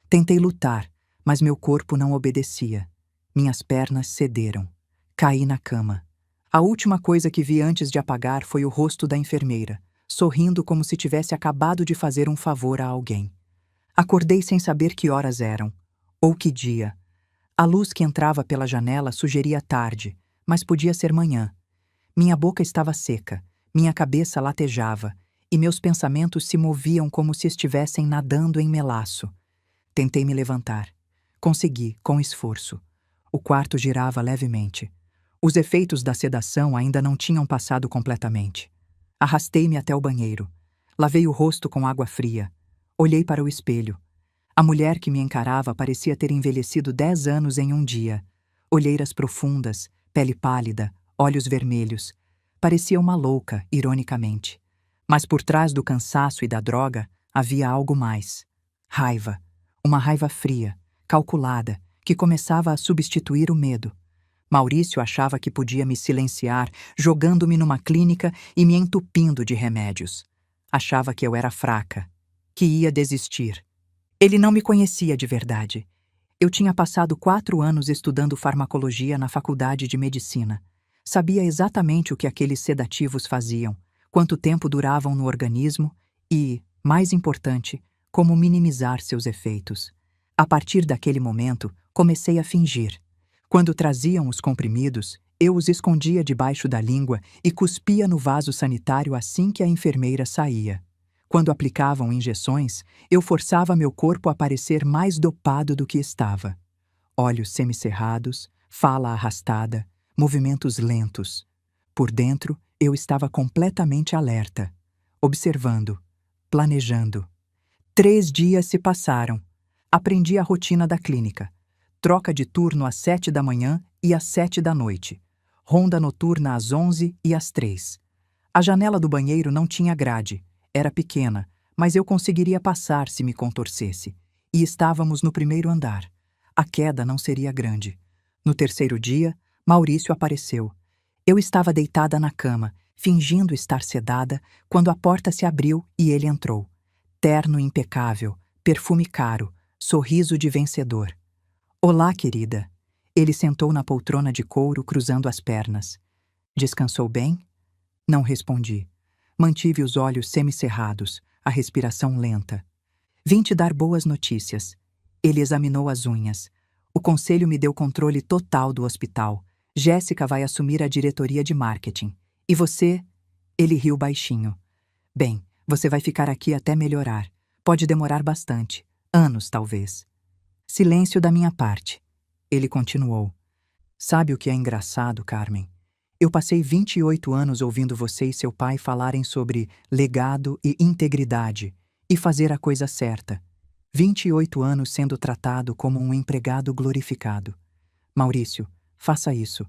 Tentei lutar, mas meu corpo não obedecia. Minhas pernas cederam. Caí na cama. A última coisa que vi antes de apagar foi o rosto da enfermeira, sorrindo como se tivesse acabado de fazer um favor a alguém. Acordei sem saber que horas eram, ou que dia. A luz que entrava pela janela sugeria tarde, mas podia ser manhã. Minha boca estava seca, minha cabeça latejava, e meus pensamentos se moviam como se estivessem nadando em melaço. Tentei me levantar. Consegui, com esforço. O quarto girava levemente. Os efeitos da sedação ainda não tinham passado completamente. Arrastei-me até o banheiro. Lavei o rosto com água fria. Olhei para o espelho. A mulher que me encarava parecia ter envelhecido 10 anos em um dia. Olheiras profundas, pele pálida, olhos vermelhos. Parecia uma louca, ironicamente. Mas por trás do cansaço e da droga havia algo mais. Raiva. Uma raiva fria, calculada, que começava a substituir o medo. Maurício achava que podia me silenciar, jogando-me numa clínica e me entupindo de remédios. Achava que eu era fraca, que ia desistir. Ele não me conhecia de verdade. Eu tinha passado 4 anos estudando farmacologia na faculdade de medicina. Sabia exatamente o que aqueles sedativos faziam, quanto tempo duravam no organismo e, mais importante, como minimizar seus efeitos. A partir daquele momento, comecei a fingir. Quando traziam os comprimidos, eu os escondia debaixo da língua e cuspia no vaso sanitário assim que a enfermeira saía. Quando aplicavam injeções, eu forçava meu corpo a parecer mais dopado do que estava. Olhos semicerrados, fala arrastada, movimentos lentos. Por dentro, eu estava completamente alerta, observando, planejando. 3 dias se passaram. Aprendi a rotina da clínica. Troca de turno às 7 da manhã e às 7 da noite. Ronda noturna às 11 e às 3. A janela do banheiro não tinha grade. Era pequena, mas eu conseguiria passar se me contorcesse. E estávamos no primeiro andar. A queda não seria grande. No terceiro dia, Maurício apareceu. Eu estava deitada na cama, fingindo estar sedada, quando a porta se abriu e ele entrou. Terno impecável, perfume caro, sorriso de vencedor. Olá, querida. Ele sentou na poltrona de couro, cruzando as pernas. Descansou bem? Não respondi. Mantive os olhos semicerrados, a respiração lenta. Vim te dar boas notícias. Ele examinou as unhas. O conselho me deu controle total do hospital. Jéssica vai assumir a diretoria de marketing. E você? Ele riu baixinho. Bem, você vai ficar aqui até melhorar. Pode demorar bastante. Anos, talvez. Silêncio da minha parte. Ele continuou. Sabe o que é engraçado, Carmen? Eu passei 28 anos ouvindo você e seu pai falarem sobre legado e integridade e fazer a coisa certa. 28 anos sendo tratado como um empregado glorificado. Maurício, faça isso.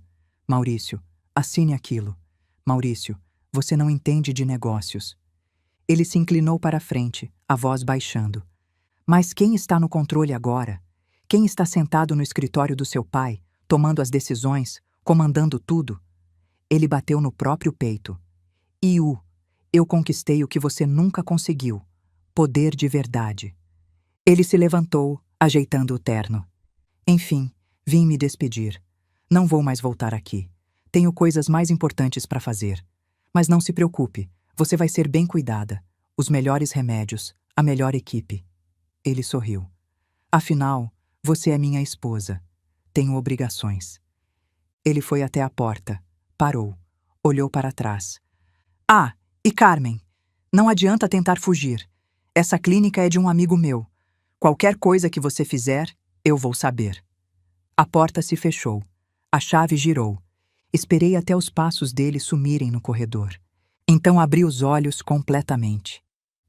Maurício, assine aquilo. Maurício, você não entende de negócios. Ele se inclinou para a frente, a voz baixando. Mas quem está no controle agora? Quem está sentado no escritório do seu pai, tomando as decisões, comandando tudo? Ele bateu no próprio peito. Eu conquistei o que você nunca conseguiu. Poder de verdade. Ele se levantou, ajeitando o terno. Enfim, vim me despedir. Não vou mais voltar aqui. Tenho coisas mais importantes para fazer. Mas não se preocupe, você vai ser bem cuidada. Os melhores remédios, a melhor equipe. Ele sorriu. Afinal, você é minha esposa. Tenho obrigações. Ele foi até a porta. Parou. Olhou para trás. Ah, e Carmen, não adianta tentar fugir. Essa clínica é de um amigo meu. Qualquer coisa que você fizer, eu vou saber. A porta se fechou. A chave girou. Esperei até os passos dele sumirem no corredor. Então abri os olhos completamente.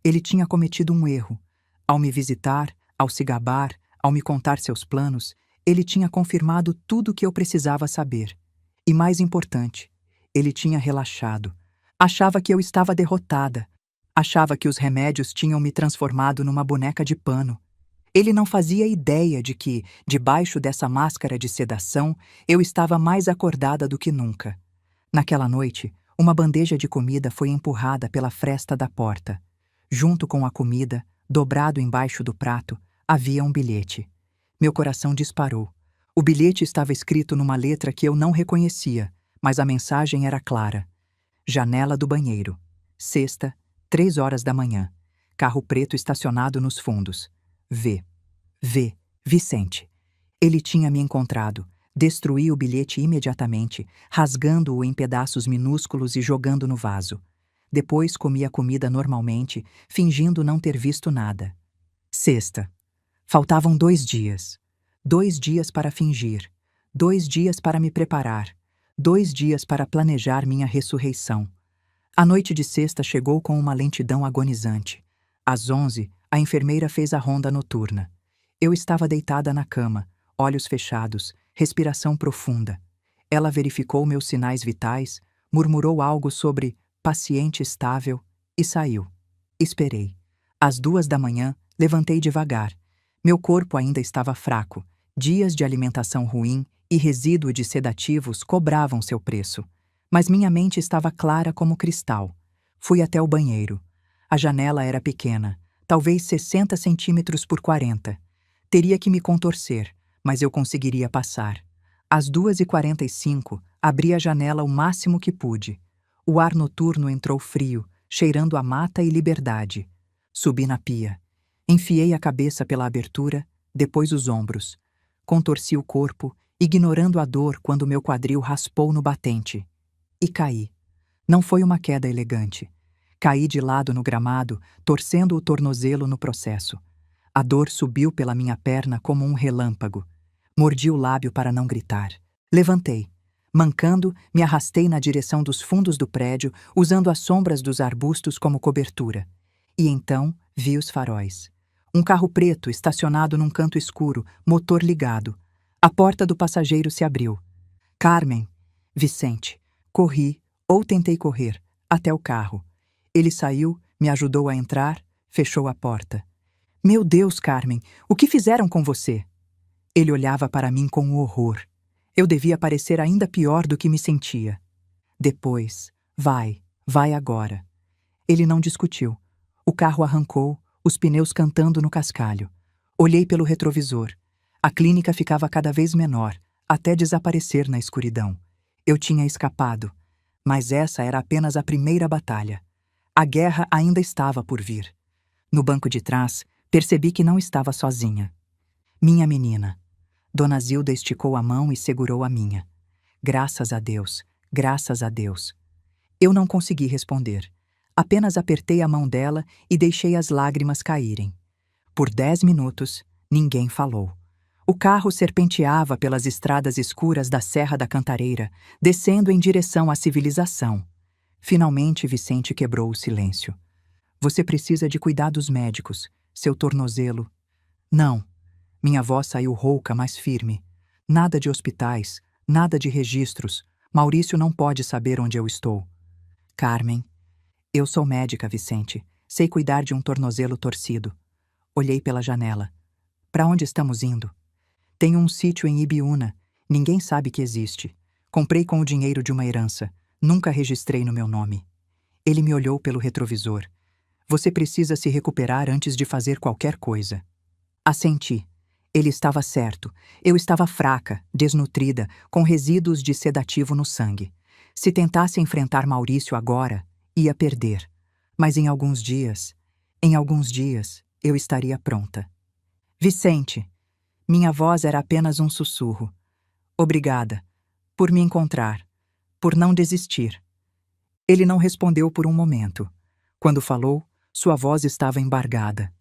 Ele tinha cometido um erro. Ao me visitar, ao se gabar, ao me contar seus planos, ele tinha confirmado tudo o que eu precisava saber. E mais importante, ele tinha relaxado. Achava que eu estava derrotada. Achava que os remédios tinham me transformado numa boneca de pano. Ele não fazia ideia de que, debaixo dessa máscara de sedação, eu estava mais acordada do que nunca. Naquela noite, uma bandeja de comida foi empurrada pela fresta da porta. Junto com a comida, dobrado embaixo do prato, havia um bilhete. Meu coração disparou. O bilhete estava escrito numa letra que eu não reconhecia, mas a mensagem era clara. Janela do banheiro. Sexta, 3 horas da manhã. Carro preto estacionado nos fundos. V. Vicente. Ele tinha me encontrado. Destruí o bilhete imediatamente, rasgando-o em pedaços minúsculos e jogando no vaso. Depois comi a comida normalmente, fingindo não ter visto nada. Sexta. Faltavam 2 dias. 2 dias para fingir. 2 dias para me preparar. 2 dias para planejar minha ressurreição. A noite de sexta chegou com uma lentidão agonizante. Às 11, a enfermeira fez a ronda noturna. Eu estava deitada na cama, olhos fechados, respiração profunda. Ela verificou meus sinais vitais, murmurou algo sobre paciente estável e saiu. Esperei. Às 2 da manhã, levantei devagar. Meu corpo ainda estava fraco. Dias de alimentação ruim e resíduo de sedativos cobravam seu preço. Mas minha mente estava clara como cristal. Fui até o banheiro. A janela era pequena. talvez 60 centímetros por 40. Teria que me contorcer, mas eu conseguiria passar. Às 2h45, abri a janela o máximo que pude. O ar noturno entrou frio, cheirando a mata e liberdade. Subi na pia. Enfiei a cabeça pela abertura, depois os ombros. Contorci o corpo, ignorando a dor quando meu quadril raspou no batente. E caí. Não foi uma queda elegante. Caí de lado no gramado, torcendo o tornozelo no processo. A dor subiu pela minha perna como um relâmpago. Mordi o lábio para não gritar. Levantei. Mancando, me arrastei na direção dos fundos do prédio, usando as sombras dos arbustos como cobertura. E então vi os faróis. Um carro preto estacionado num canto escuro, motor ligado. A porta do passageiro se abriu. Carmen. Vicente. Corri, ou tentei correr, até o carro. Ele saiu, me ajudou a entrar, fechou a porta. Meu Deus, Carmen, o que fizeram com você? Ele olhava para mim com horror. Eu devia parecer ainda pior do que me sentia. Depois, vai agora. Ele não discutiu. O carro arrancou, os pneus cantando no cascalho. Olhei pelo retrovisor. A clínica ficava cada vez menor, até desaparecer na escuridão. Eu tinha escapado, mas essa era apenas a primeira batalha. A guerra ainda estava por vir. No banco de trás, percebi que não estava sozinha. Minha menina. Dona Zilda esticou a mão e segurou a minha. Graças a Deus, graças a Deus. Eu não consegui responder. Apenas apertei a mão dela e deixei as lágrimas caírem. Por 10 minutos, ninguém falou. O carro serpenteava pelas estradas escuras da Serra da Cantareira, descendo em direção à civilização. Finalmente, Vicente quebrou o silêncio. Você precisa de cuidados médicos. Seu tornozelo... Não. Minha voz saiu rouca, mas firme. Nada de hospitais, nada de registros. Maurício não pode saber onde eu estou. Carmen. Eu sou médica, Vicente. Sei cuidar de um tornozelo torcido. Olhei pela janela. Para onde estamos indo? Tenho um sítio em Ibiúna. Ninguém sabe que existe. Comprei com o dinheiro de uma herança. Nunca registrei no meu nome. Ele me olhou pelo retrovisor. Você precisa se recuperar antes de fazer qualquer coisa. Assenti. Ele estava certo. Eu estava fraca, desnutrida, com resíduos de sedativo no sangue. Se tentasse enfrentar Maurício agora, ia perder. Mas em alguns dias, eu estaria pronta. Vicente. Minha voz era apenas um sussurro. Obrigada. Por me encontrar. Por não desistir. Ele não respondeu por um momento. Quando falou, sua voz estava embargada.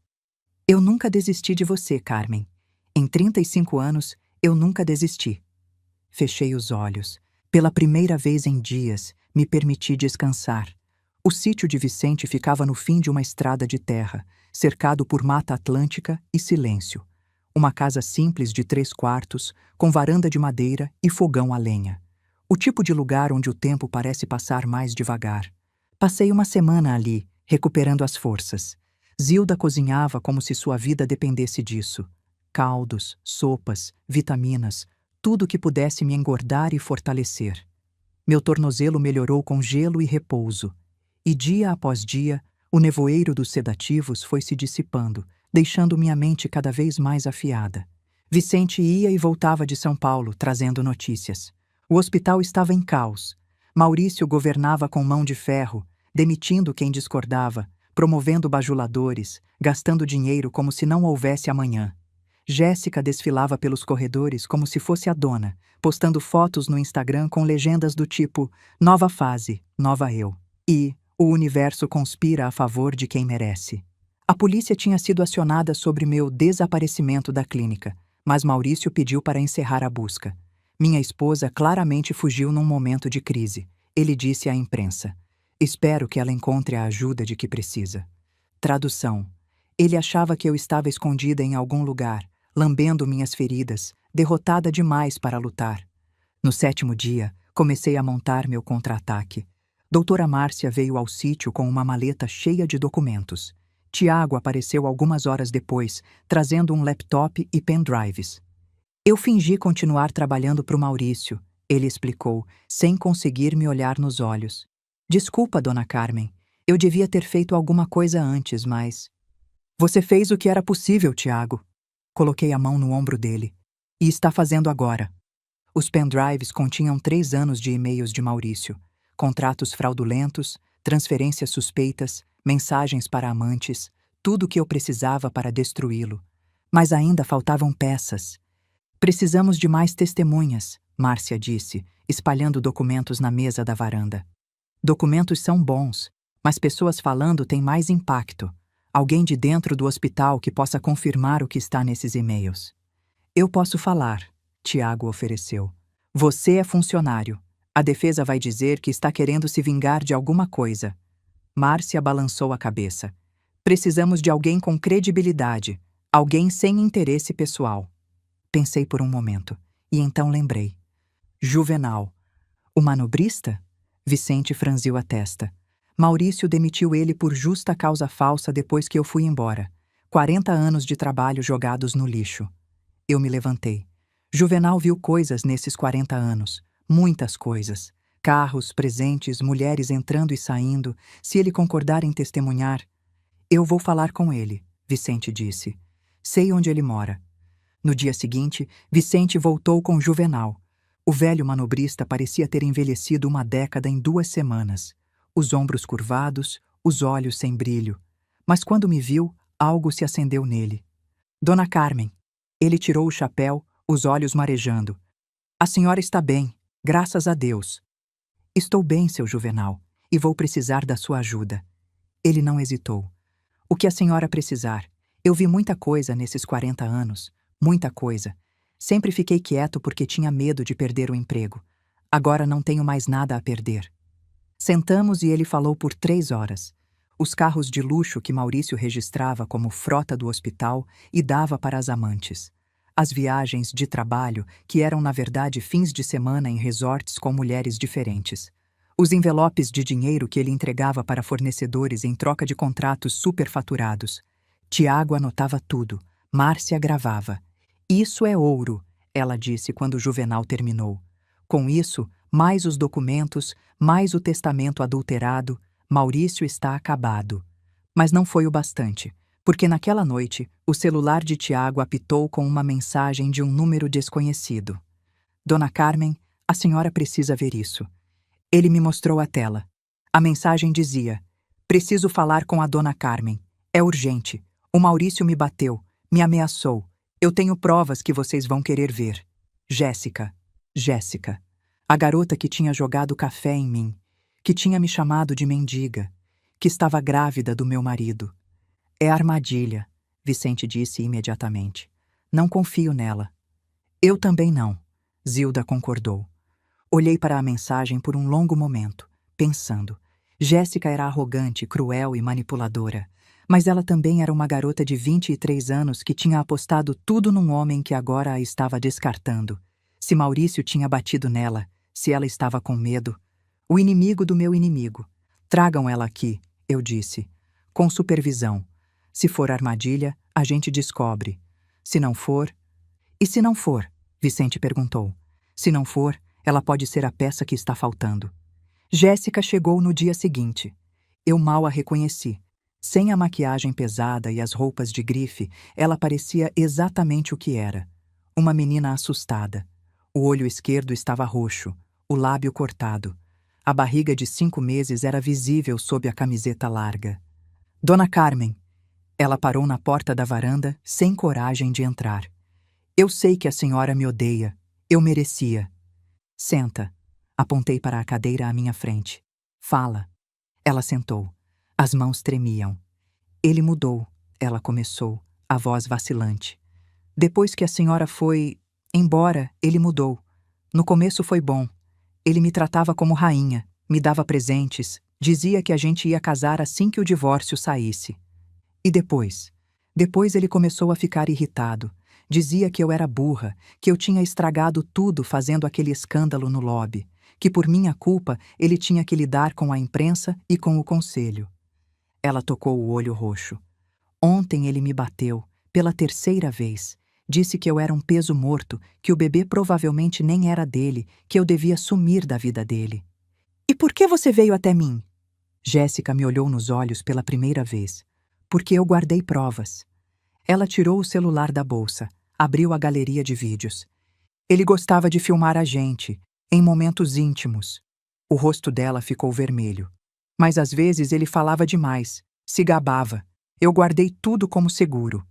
Eu nunca desisti de você, Carmen. Em 35 anos, eu nunca desisti. Fechei os olhos. Pela primeira vez em dias, me permiti descansar. O sítio de Vicente ficava no fim de uma estrada de terra, cercado por mata atlântica e silêncio. Uma casa simples de 3 quartos, com varanda de madeira e fogão a lenha. O tipo de lugar onde o tempo parece passar mais devagar. Passei uma semana ali, recuperando as forças. Zilda cozinhava como se sua vida dependesse disso. Caldos, sopas, vitaminas, tudo que pudesse me engordar e fortalecer. Meu tornozelo melhorou com gelo e repouso. E dia após dia, o nevoeiro dos sedativos foi se dissipando, deixando minha mente cada vez mais afiada. Vicente ia e voltava de São Paulo, trazendo notícias. O hospital estava em caos. Maurício governava com mão de ferro, demitindo quem discordava, promovendo bajuladores, gastando dinheiro como se não houvesse amanhã. Jéssica desfilava pelos corredores como se fosse a dona, postando fotos no Instagram com legendas do tipo "Nova fase, nova eu" e "O universo conspira a favor de quem merece". A polícia tinha sido acionada sobre meu desaparecimento da clínica, mas Maurício pediu para encerrar a busca. Minha esposa claramente fugiu num momento de crise. Ele disse à imprensa: "Espero que ela encontre a ajuda de que precisa". Tradução: ele achava que eu estava escondida em algum lugar, lambendo minhas feridas, derrotada demais para lutar. No 7º dia, comecei a montar meu contra-ataque. Doutora Márcia veio ao sítio com uma maleta cheia de documentos. Tiago apareceu algumas horas depois, trazendo um laptop e pendrives. Eu fingi continuar trabalhando para o Maurício, ele explicou, sem conseguir me olhar nos olhos. Desculpa, dona Carmen. Eu devia ter feito alguma coisa antes, mas... Você fez o que era possível, Tiago. Coloquei a mão no ombro dele. E está fazendo agora. Os pendrives continham 3 anos de e-mails de Maurício, contratos fraudulentos, transferências suspeitas, mensagens para amantes, tudo o que eu precisava para destruí-lo. Mas ainda faltavam peças. Precisamos de mais testemunhas, Márcia disse, espalhando documentos na mesa da varanda. Documentos são bons, mas pessoas falando têm mais impacto. Alguém de dentro do hospital que possa confirmar o que está nesses e-mails. Eu posso falar, Tiago ofereceu. Você é funcionário. A defesa vai dizer que está querendo se vingar de alguma coisa. Márcia balançou a cabeça. Precisamos de alguém com credibilidade, alguém sem interesse pessoal. Pensei por um momento, e então lembrei. Juvenal. O manobrista? Vicente franziu a testa. Maurício demitiu ele por justa causa falsa depois que eu fui embora. 40 anos de trabalho jogados no lixo. Eu me levantei. Juvenal viu coisas nesses 40 anos. Muitas coisas. Carros, presentes, mulheres entrando e saindo. Se ele concordar em testemunhar... Eu vou falar com ele, Vicente disse. Sei onde ele mora. No dia seguinte, Vicente voltou com Juvenal. O velho manobrista parecia ter envelhecido 1 década em 2 semanas. Os ombros curvados, os olhos sem brilho. Mas quando me viu, algo se acendeu nele. Dona Carmen. Ele tirou o chapéu, os olhos marejando. A senhora está bem, graças a Deus. Estou bem, seu Juvenal, e vou precisar da sua ajuda. Ele não hesitou. O que a senhora precisar. Eu vi muita coisa nesses 40 anos. Muita coisa. Sempre fiquei quieto porque tinha medo de perder o emprego. Agora não tenho mais nada a perder. Sentamos e ele falou por 3 horas. Os carros de luxo que Maurício registrava como frota do hospital e dava para as amantes. As viagens de trabalho, que eram na verdade fins de semana em resorts com mulheres diferentes. Os envelopes de dinheiro que ele entregava para fornecedores em troca de contratos superfaturados. Tiago anotava tudo. Márcia gravava. Isso é ouro, ela disse quando Juvenal terminou. Com isso, mais os documentos, mais o testamento adulterado, Maurício está acabado. Mas não foi o bastante, porque naquela noite, o celular de Tiago apitou com uma mensagem de um número desconhecido. Dona Carmen, a senhora precisa ver isso. Ele me mostrou a tela. A mensagem dizia: preciso falar com a Dona Carmen. É urgente. O Maurício me bateu, me ameaçou. Eu tenho provas que vocês vão querer ver. Jéssica. Jéssica. A garota que tinha jogado café em mim, que tinha me chamado de mendiga, que estava grávida do meu marido. É armadilha, Vicente disse imediatamente. Não confio nela. Eu também não, Zilda concordou. Olhei para a mensagem por um longo momento, pensando. Jéssica era arrogante, cruel e manipuladora. Mas ela também era uma garota de 23 anos que tinha apostado tudo num homem que agora a estava descartando. Se Maurício tinha batido nela, se ela estava com medo. O inimigo do meu inimigo. Tragam ela aqui, eu disse. Com supervisão. Se for armadilha, a gente descobre. Se não for... E se não for? Vicente perguntou. Se não for, ela pode ser a peça que está faltando. Jéssica chegou no dia seguinte. Eu mal a reconheci. Sem a maquiagem pesada e as roupas de grife, ela parecia exatamente o que era. Uma menina assustada. O olho esquerdo estava roxo, o lábio cortado. A barriga de 5 meses era visível sob a camiseta larga. Dona Carmen. Ela parou na porta da varanda, sem coragem de entrar. Eu sei que a senhora me odeia. Eu merecia. Senta. Apontei para a cadeira à minha frente. Fala. Ela sentou. As mãos tremiam. Ele mudou, ela começou, a voz vacilante. Depois que a senhora foi embora, ele mudou. No começo foi bom. Ele me tratava como rainha, me dava presentes, dizia que a gente ia casar assim que o divórcio saísse. E depois? Depois ele começou a ficar irritado. Dizia que eu era burra, que eu tinha estragado tudo fazendo aquele escândalo no lobby, que por minha culpa ele tinha que lidar com a imprensa e com o conselho. Ela tocou o olho roxo. Ontem ele me bateu, pela 3ª vez. Disse que eu era um peso morto, que o bebê provavelmente nem era dele, que eu devia sumir da vida dele. E por que você veio até mim? Jéssica me olhou nos olhos pela primeira vez. Porque eu guardei provas. Ela tirou o celular da bolsa, abriu a galeria de vídeos. Ele gostava de filmar a gente, em momentos íntimos. O rosto dela ficou vermelho. Mas às vezes ele falava demais, se gabava. Eu guardei tudo como seguro.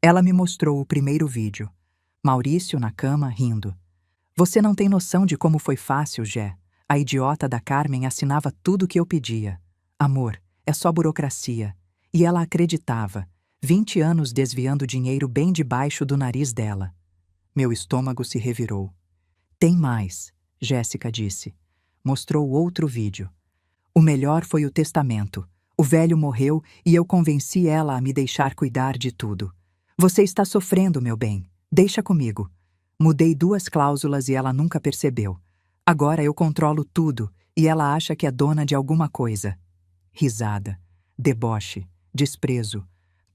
Ela me mostrou o primeiro vídeo. Maurício na cama, rindo. Você não tem noção de como foi fácil, Jé. A idiota da Carmen assinava tudo o que eu pedia. Amor, é só burocracia. E ela acreditava. 20 anos desviando dinheiro bem debaixo do nariz dela. Meu estômago se revirou. Tem mais, Jéssica disse. Mostrou outro vídeo. O melhor foi o testamento. O velho morreu e eu convenci ela a me deixar cuidar de tudo. Você está sofrendo, meu bem. Deixa comigo. Mudei 2 cláusulas e ela nunca percebeu. Agora eu controlo tudo e ela acha que é dona de alguma coisa. Risada, deboche, desprezo.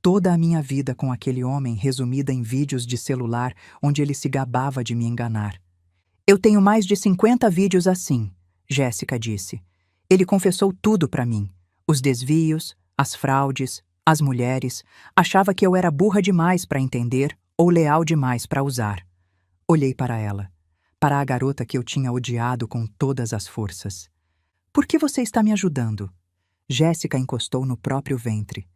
Toda a minha vida com aquele homem resumida em vídeos de celular onde ele se gabava de me enganar. Eu tenho mais de 50 vídeos assim, Jéssica disse. Ele confessou tudo para mim. Os desvios, as fraudes, as mulheres. Achava que eu era burra demais para entender ou leal demais para usar. Olhei para ela, para a garota que eu tinha odiado com todas as forças. Por que você está me ajudando? Jéssica encostou no próprio ventre.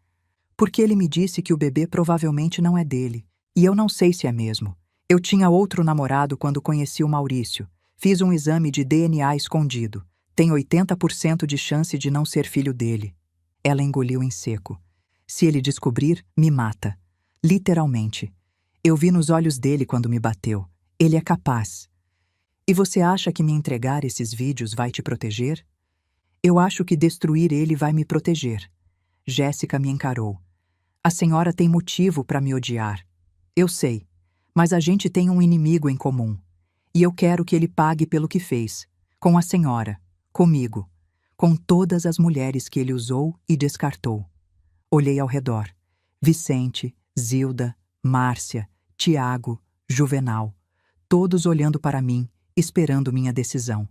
Porque ele me disse que o bebê provavelmente não é dele. E eu não sei se é mesmo. Eu tinha outro namorado quando conheci o Maurício. Fiz um exame de DNA escondido. Tem 80% de chance de não ser filho dele. Ela engoliu em seco. Se ele descobrir, me mata. Literalmente. Eu vi nos olhos dele quando me bateu. Ele é capaz. E você acha que me entregar esses vídeos vai te proteger? Eu acho que destruir ele vai me proteger. Jéssica me encarou. A senhora tem motivo para me odiar. Eu sei, mas a gente tem um inimigo em comum. E eu quero que ele pague pelo que fez. Com a senhora, comigo, com todas as mulheres que ele usou e descartou. Olhei ao redor. Vicente, Zilda, Márcia, Tiago, Juvenal. Todos olhando para mim, esperando minha decisão.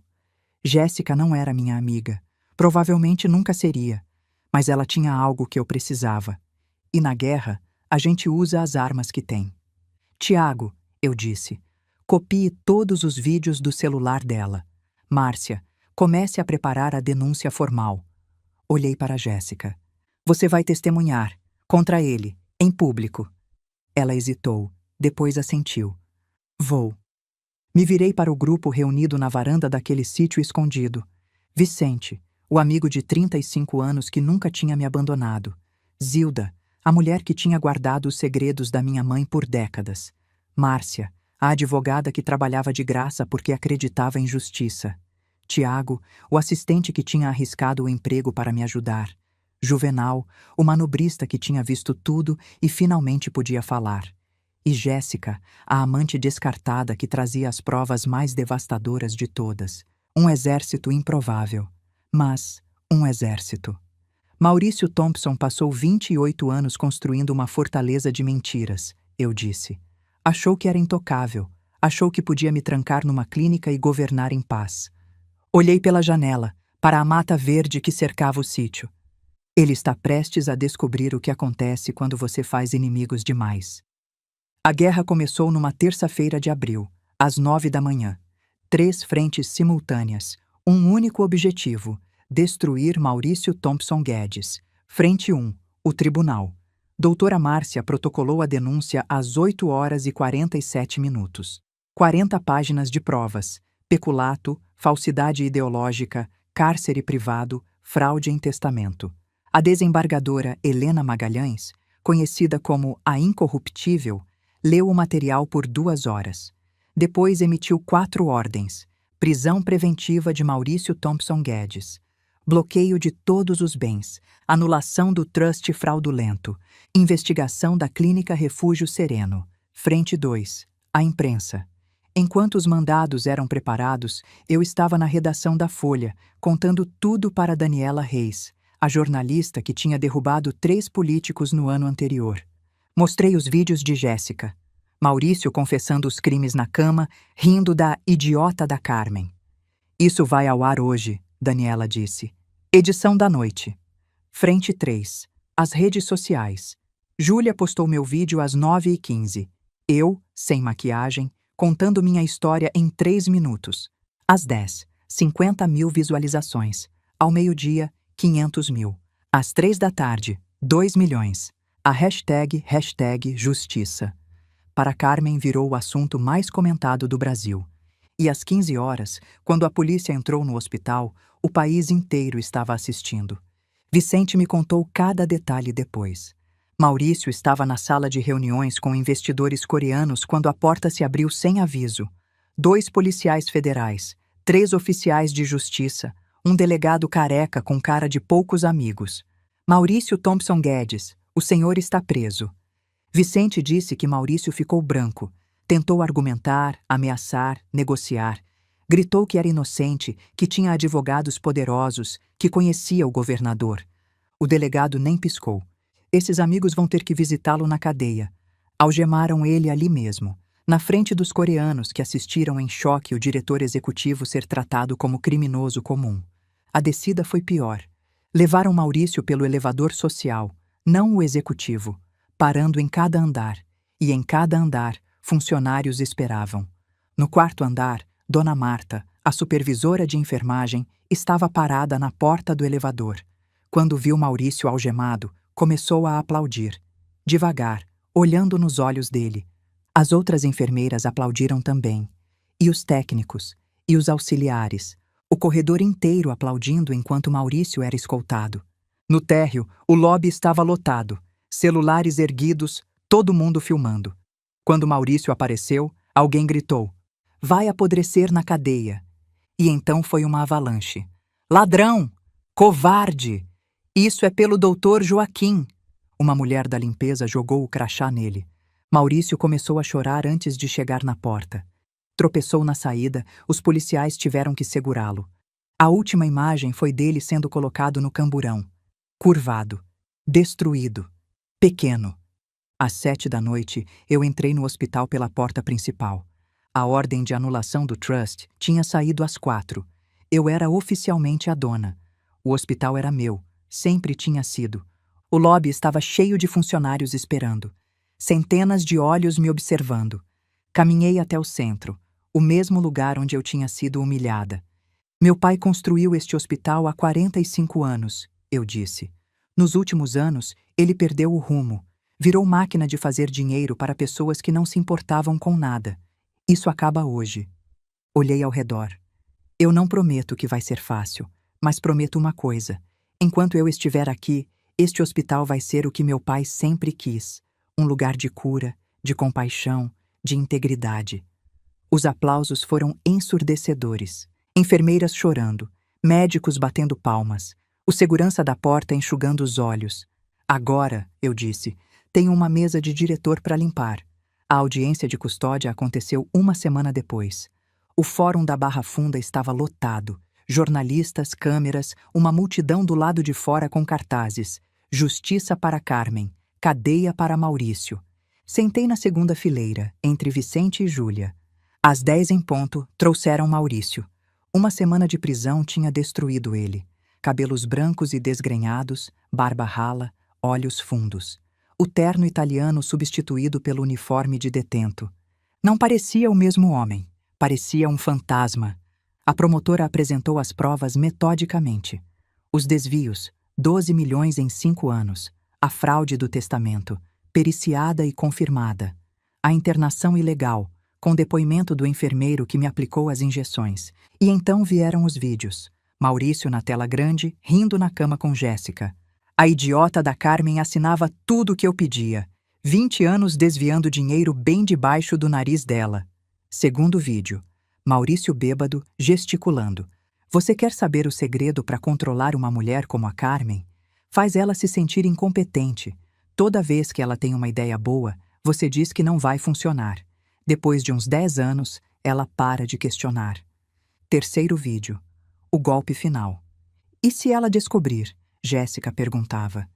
Jéssica não era minha amiga. Provavelmente nunca seria. Mas ela tinha algo que eu precisava. E na guerra, a gente usa as armas que tem. Tiago, eu disse, copie todos os vídeos do celular dela. Márcia, comece a preparar a denúncia formal. Olhei para Jéssica. Você vai testemunhar, contra ele, em público. Ela hesitou, depois assentiu. Vou. Me virei para o grupo reunido na varanda daquele sítio escondido. Vicente, o amigo de 35 anos que nunca tinha me abandonado. Zilda, a mulher que tinha guardado os segredos da minha mãe por décadas. Márcia, a advogada que trabalhava de graça porque acreditava em justiça. Tiago, o assistente que tinha arriscado o emprego para me ajudar. Juvenal, o manobrista que tinha visto tudo e finalmente podia falar. E Jéssica, a amante descartada que trazia as provas mais devastadoras de todas. Um exército improvável. Mas um exército. Maurício Thompson passou 28 anos construindo uma fortaleza de mentiras, eu disse. Achou que era intocável. Achou que podia me trancar numa clínica e governar em paz. Olhei pela janela, para a mata verde que cercava o sítio. Ele está prestes a descobrir o que acontece quando você faz inimigos demais. A guerra começou numa terça-feira de abril, às 9 da manhã. 3 frentes simultâneas, um único objetivo: destruir Maurício Thompson Guedes. Frente 1, o tribunal. Doutora Márcia protocolou a denúncia às 8h47. 40 páginas de provas: peculato, falsidade ideológica, cárcere privado, fraude em testamento. A desembargadora Helena Magalhães, conhecida como a Incorruptível, leu o material por 2 horas. Depois emitiu 4 ordens: prisão preventiva de Maurício Thompson Guedes, bloqueio de todos os bens, anulação do trust fraudulento, investigação da Clínica Refúgio Sereno. Frente 2, a imprensa. Enquanto os mandados eram preparados, eu estava na redação da Folha, contando tudo para Daniela Reis, a jornalista que tinha derrubado 3 políticos no ano anterior. Mostrei os vídeos de Jéssica. Maurício confessando os crimes na cama, rindo da idiota da Carmen. Isso vai ao ar hoje, Daniela disse. Edição da noite. Frente 3. As redes sociais. Júlia postou meu vídeo às 9h15. Eu, sem maquiagem, contando minha história em 3 minutos. Às 10, 50 mil visualizações. Ao meio-dia, 500 mil. Às 3 da tarde, 2 milhões. A hashtag Justiça. Para Carmen virou o assunto mais comentado do Brasil. E às 15 horas, quando a polícia entrou no hospital, o país inteiro estava assistindo. Vicente me contou cada detalhe depois. Maurício estava na sala de reuniões com investidores coreanos quando a porta se abriu sem aviso. 2 policiais federais, 3 oficiais de justiça, um delegado careca com cara de poucos amigos. Maurício Thompson Guedes, o senhor está preso. Vicente disse que Maurício ficou branco. Tentou argumentar, ameaçar, negociar. Gritou que era inocente, que tinha advogados poderosos, que conhecia o governador. O delegado nem piscou. Esses amigos vão ter que visitá-lo na cadeia. Algemaram ele ali mesmo, na frente dos coreanos que assistiram em choque o diretor executivo ser tratado como criminoso comum. A descida foi pior. Levaram Maurício pelo elevador social, não o executivo, parando em cada andar. E em cada andar, funcionários esperavam. No 4º andar, Dona Marta, a supervisora de enfermagem, estava parada na porta do elevador. Quando viu Maurício algemado, começou a aplaudir. Devagar, olhando nos olhos dele. As outras enfermeiras aplaudiram também. E os técnicos, e os auxiliares. O corredor inteiro aplaudindo enquanto Maurício era escoltado. No térreo, o lobby estava lotado. Celulares erguidos, todo mundo filmando. Quando Maurício apareceu, alguém gritou: "Vai apodrecer na cadeia." E então foi uma avalanche. "Ladrão! Covarde! Isso é pelo doutor Joaquim." Uma mulher da limpeza jogou o crachá nele. Maurício começou a chorar antes de chegar na porta. Tropeçou na saída, os policiais tiveram que segurá-lo. A última imagem foi dele sendo colocado no camburão. Curvado. Destruído. Pequeno. Às 7 da noite, eu entrei no hospital pela porta principal. A ordem de anulação do trust tinha saído às 4. Eu era oficialmente a dona. O hospital era meu. Sempre tinha sido. O lobby estava cheio de funcionários esperando. Centenas de olhos me observando. Caminhei até o centro, o mesmo lugar onde eu tinha sido humilhada. Meu pai construiu este hospital há 45 anos, eu disse. Nos últimos anos, ele perdeu o rumo. Virou máquina de fazer dinheiro para pessoas que não se importavam com nada. Isso acaba hoje. Olhei ao redor. Eu não prometo que vai ser fácil, mas prometo uma coisa. Enquanto eu estiver aqui, este hospital vai ser o que meu pai sempre quis. Um lugar de cura, de compaixão, de integridade. Os aplausos foram ensurdecedores. Enfermeiras chorando, médicos batendo palmas, o segurança da porta enxugando os olhos. Agora, eu disse, tenho uma mesa de diretor para limpar. A audiência de custódia aconteceu uma semana depois. O fórum da Barra Funda estava lotado. Jornalistas, câmeras, uma multidão do lado de fora com cartazes. Justiça para Carmen, cadeia para Maurício. Sentei na segunda fileira, entre Vicente e Júlia. Às 10 em ponto, trouxeram Maurício. Uma semana de prisão tinha destruído ele. Cabelos brancos e desgrenhados, barba rala, olhos fundos. O terno italiano substituído pelo uniforme de detento. Não parecia o mesmo homem. Parecia um fantasma. A promotora apresentou as provas metodicamente. Os desvios, 12 milhões em 5 anos. A fraude do testamento, periciada e confirmada. A internação ilegal, com depoimento do enfermeiro que me aplicou as injeções. E então vieram os vídeos. Maurício na tela grande, rindo na cama com Jéssica. A idiota da Carmen assinava tudo o que eu pedia. 20 anos desviando dinheiro bem debaixo do nariz dela. Segundo vídeo. Maurício bêbado, gesticulando. Você quer saber o segredo para controlar uma mulher como a Carmen? Faz ela se sentir incompetente. Toda vez que ela tem uma ideia boa, você diz que não vai funcionar. Depois de uns 10 anos, ela para de questionar. Terceiro vídeo. O golpe final. E se ela descobrir? Jéssica perguntava.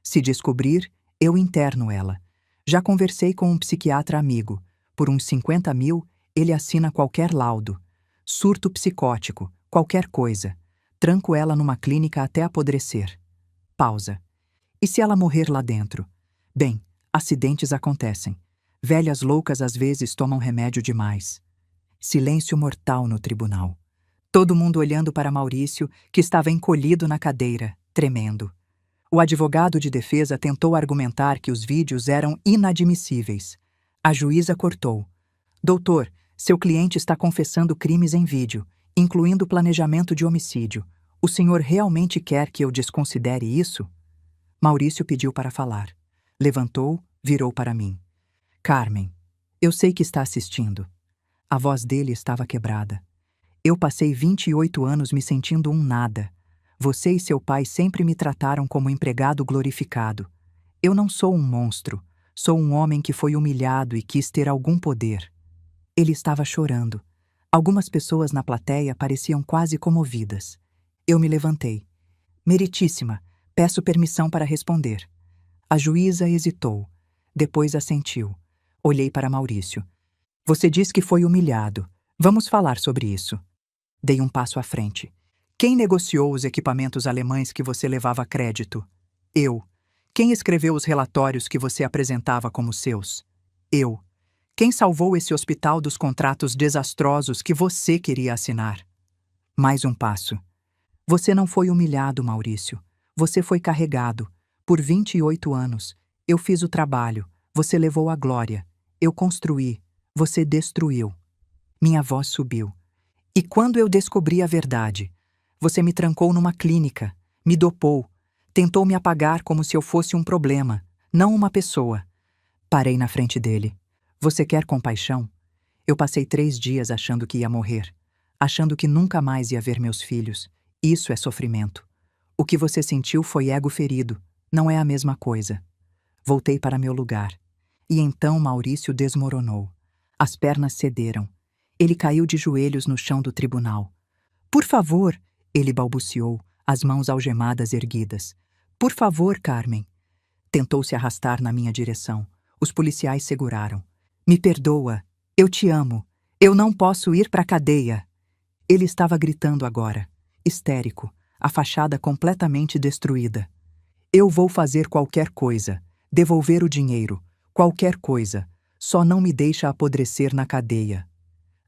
Se descobrir, eu interno ela. Já conversei com um psiquiatra amigo. Por uns 50 mil, ele assina qualquer laudo. Surto psicótico, qualquer coisa. Tranco ela numa clínica até apodrecer. Pausa. E se ela morrer lá dentro? Bem, acidentes acontecem. Velhas loucas às vezes tomam remédio demais. Silêncio mortal no tribunal. Todo mundo olhando para Maurício, que estava encolhido na cadeira, tremendo. O advogado de defesa tentou argumentar que os vídeos eram inadmissíveis. A juíza cortou. Doutor, seu cliente está confessando crimes em vídeo, incluindo planejamento de homicídio. O senhor realmente quer que eu desconsidere isso? Maurício pediu para falar. Levantou, virou para mim. Carmen, eu sei que está assistindo. A voz dele estava quebrada. Eu passei 28 anos me sentindo um nada. Você e seu pai sempre me trataram como empregado glorificado. Eu não sou um monstro. Sou um homem que foi humilhado e quis ter algum poder. Ele estava chorando. Algumas pessoas na plateia pareciam quase comovidas. Eu me levantei. Meritíssima, peço permissão para responder. A juíza hesitou. Depois assentiu. Olhei para Maurício. Você diz que foi humilhado. Vamos falar sobre isso. Dei um passo à frente. Quem negociou os equipamentos alemães que você levava a crédito? Eu. Quem escreveu os relatórios que você apresentava como seus? Eu. Quem salvou esse hospital dos contratos desastrosos que você queria assinar? Mais um passo. Você não foi humilhado, Maurício. Você foi carregado. Por 28 anos. Eu fiz o trabalho. Você levou a glória. Eu construí. Você destruiu. Minha voz subiu. E quando eu descobri a verdade? Você me trancou numa clínica, me dopou, tentou me apagar como se eu fosse um problema, não uma pessoa. Parei na frente dele. Você quer compaixão? Eu passei 3 dias achando que ia morrer, achando que nunca mais ia ver meus filhos. Isso é sofrimento. O que você sentiu foi ego ferido, não é a mesma coisa. Voltei para meu lugar. E então Maurício desmoronou. As pernas cederam. Ele caiu de joelhos no chão do tribunal. Por favor, ele balbuciou, as mãos algemadas erguidas. Por favor, Carmen. Tentou se arrastar na minha direção. Os policiais seguraram. Me perdoa. Eu te amo. Eu não posso ir para a cadeia. Ele estava gritando agora, histérico, a fachada completamente destruída. Eu vou fazer qualquer coisa, devolver o dinheiro, qualquer coisa. Só não me deixa apodrecer na cadeia.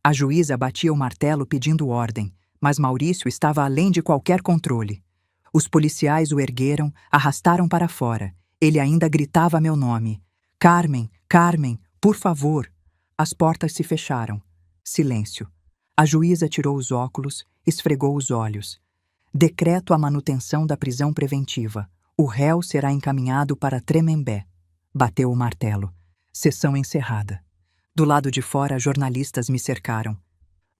A juíza batia o martelo pedindo ordem, mas Maurício estava além de qualquer controle. Os policiais o ergueram, arrastaram para fora. Ele ainda gritava meu nome. Carmen, Carmen, por favor. As portas se fecharam. Silêncio. A juíza tirou os óculos, esfregou os olhos. Decreto a manutenção da prisão preventiva. O réu será encaminhado para Tremembé. Bateu o martelo. Sessão encerrada. Do lado de fora, jornalistas me cercaram.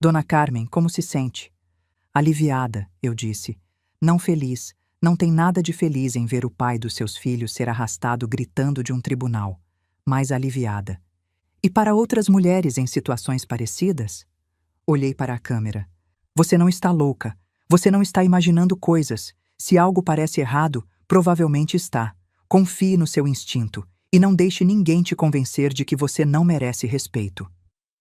Dona Carmen, como se sente? Aliviada, eu disse. Não feliz. Não tem nada de feliz em ver o pai dos seus filhos ser arrastado gritando de um tribunal. Mas aliviada. E para outras mulheres em situações parecidas? Olhei para a câmera. Você não está louca. Você não está imaginando coisas. Se algo parece errado, provavelmente está. Confie no seu instinto e não deixe ninguém te convencer de que você não merece respeito.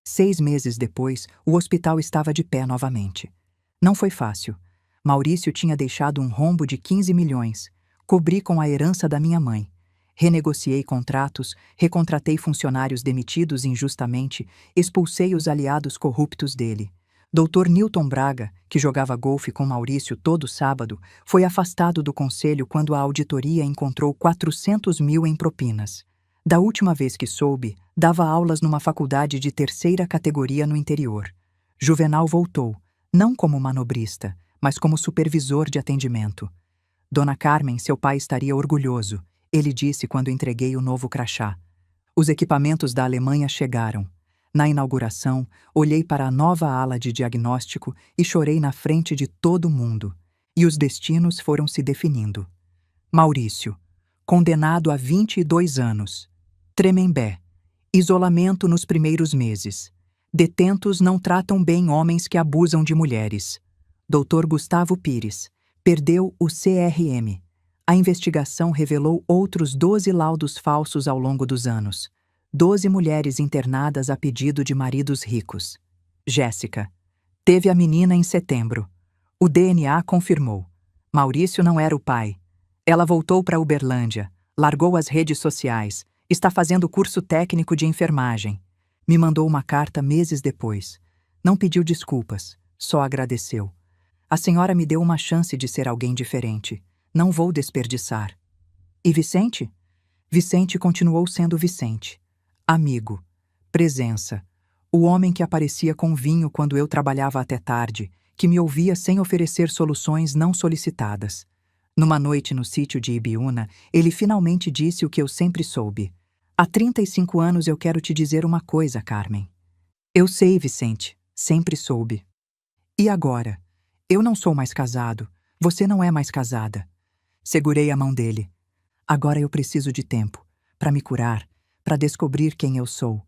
6 meses depois, o hospital estava de pé novamente. Não foi fácil. Maurício tinha deixado um rombo de 15 milhões. Cobri com a herança da minha mãe. Renegociei contratos, recontratei funcionários demitidos injustamente, expulsei os aliados corruptos dele. Dr. Newton Braga, que jogava golfe com Maurício todo sábado, foi afastado do conselho quando a auditoria encontrou 400 mil em propinas. Da última vez que soube, dava aulas numa faculdade de 3ª categoria no interior. Juvenal voltou, não como manobrista, mas como supervisor de atendimento. Dona Carmen, seu pai estaria orgulhoso, ele disse quando entreguei o novo crachá. Os equipamentos da Alemanha chegaram. Na inauguração, olhei para a nova ala de diagnóstico e chorei na frente de todo mundo. E os destinos foram se definindo. Maurício, condenado a 22 anos. Tremembé, isolamento nos primeiros meses. Detentos não tratam bem homens que abusam de mulheres. Dr. Gustavo Pires, perdeu o CRM. A investigação revelou outros 12 laudos falsos ao longo dos anos. 12 mulheres internadas a pedido de maridos ricos. Jéssica. Teve a menina em setembro. O DNA confirmou. Maurício não era o pai. Ela voltou para Uberlândia, largou as redes sociais, está fazendo curso técnico de enfermagem. Me mandou uma carta meses depois. Não pediu desculpas, só agradeceu. A senhora me deu uma chance de ser alguém diferente. Não vou desperdiçar. E Vicente? Vicente continuou sendo Vicente. Amigo. Presença. O homem que aparecia com vinho quando eu trabalhava até tarde, que me ouvia sem oferecer soluções não solicitadas. Numa noite no sítio de Ibiúna, ele finalmente disse o que eu sempre soube. Há 35 anos eu quero te dizer uma coisa, Carmen. Eu sei, Vicente, sempre soube. E agora? Eu não sou mais casado, você não é mais casada. Segurei a mão dele. Agora eu preciso de tempo, para me curar, para descobrir quem eu sou.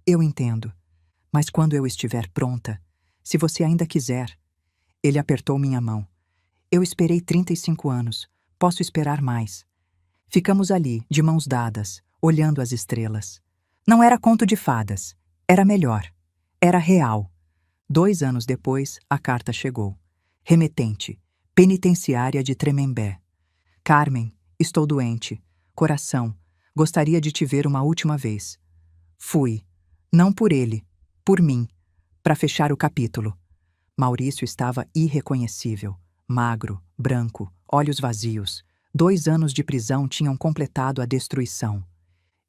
Eu entendo. Mas quando eu estiver pronta, se você ainda quiser... Ele apertou minha mão. Eu esperei 35 anos. Posso esperar mais. Ficamos ali, de mãos dadas, olhando as estrelas. Não era conto de fadas. Era melhor. Era real. 2 anos depois, a carta chegou. Remetente. Penitenciária de Tremembé. Carmen, estou doente. Coração. Gostaria de te ver uma última vez. Fui. Não por ele. Por mim. Para fechar o capítulo. Maurício estava irreconhecível. Magro, branco, olhos vazios. 2 anos de prisão tinham completado a destruição.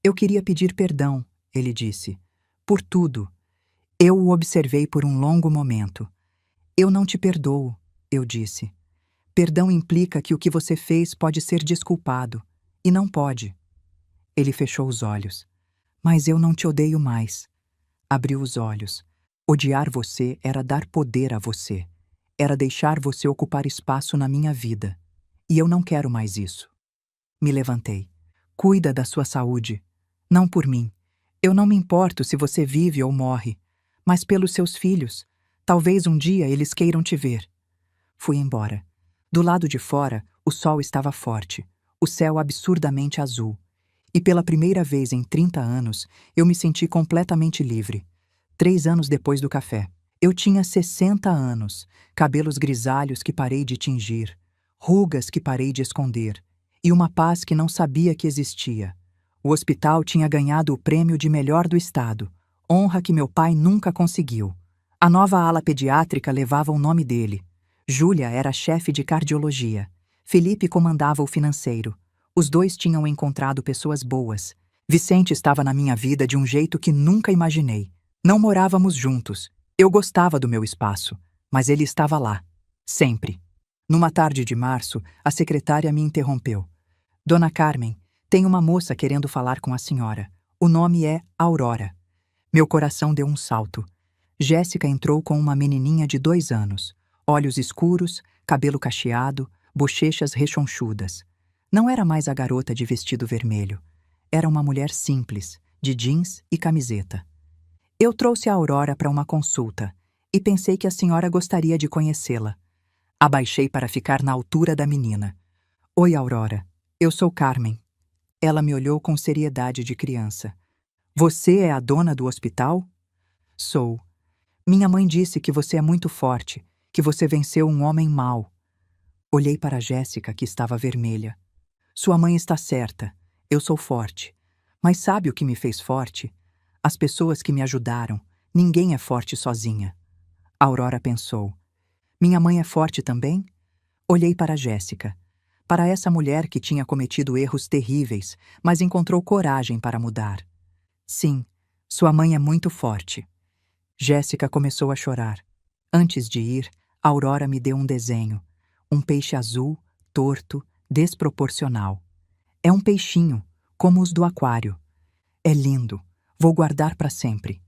Eu queria pedir perdão, ele disse. Por tudo. Eu o observei por um longo momento. Eu não te perdoo, eu disse. Perdão implica que o que você fez pode ser desculpado. E não pode. Ele fechou os olhos. Mas eu não te odeio mais. Abriu os olhos. Odiar você era dar poder a você. Era deixar você ocupar espaço na minha vida. E eu não quero mais isso. Me levantei. Cuida da sua saúde. Não por mim. Eu não me importo se você vive ou morre. Mas pelos seus filhos. Talvez um dia eles queiram te ver. Fui embora. Do lado de fora, o sol estava forte. O céu absurdamente azul. E pela primeira vez em 30 anos, eu me senti completamente livre. 3 anos depois do café. Eu tinha 60 anos, cabelos grisalhos que parei de tingir, rugas que parei de esconder, e uma paz que não sabia que existia. O hospital tinha ganhado o prêmio de melhor do estado, honra que meu pai nunca conseguiu. A nova ala pediátrica levava o nome dele. Júlia era chefe de cardiologia. Felipe comandava o financeiro. Os dois tinham encontrado pessoas boas. Vicente estava na minha vida de um jeito que nunca imaginei. Não morávamos juntos. Eu gostava do meu espaço, mas ele estava lá, sempre. Numa tarde de março, a secretária me interrompeu. Dona Carmen, tem uma moça querendo falar com a senhora. O nome é Aurora. Meu coração deu um salto. Jéssica entrou com uma menininha de 2 anos. Olhos escuros, cabelo cacheado, bochechas rechonchudas. Não era mais a garota de vestido vermelho. Era uma mulher simples, de jeans e camiseta. Eu trouxe a Aurora para uma consulta e pensei que a senhora gostaria de conhecê-la. Abaixei para ficar na altura da menina. Oi, Aurora. Eu sou Carmen. Ela me olhou com seriedade de criança. Você é a dona do hospital? Sou. Minha mãe disse que você é muito forte, que você venceu um homem mau. Olhei para Jéssica, que estava vermelha. Sua mãe está certa. Eu sou forte. Mas sabe o que me fez forte? As pessoas que me ajudaram. Ninguém é forte sozinha. Aurora pensou. Minha mãe é forte também? Olhei para Jéssica. Para essa mulher que tinha cometido erros terríveis, mas encontrou coragem para mudar. Sim, sua mãe é muito forte. Jéssica começou a chorar. Antes de ir, Aurora me deu um desenho. Um peixe azul, torto, desproporcional. É um peixinho, como os do aquário. É lindo. Vou guardar para sempre.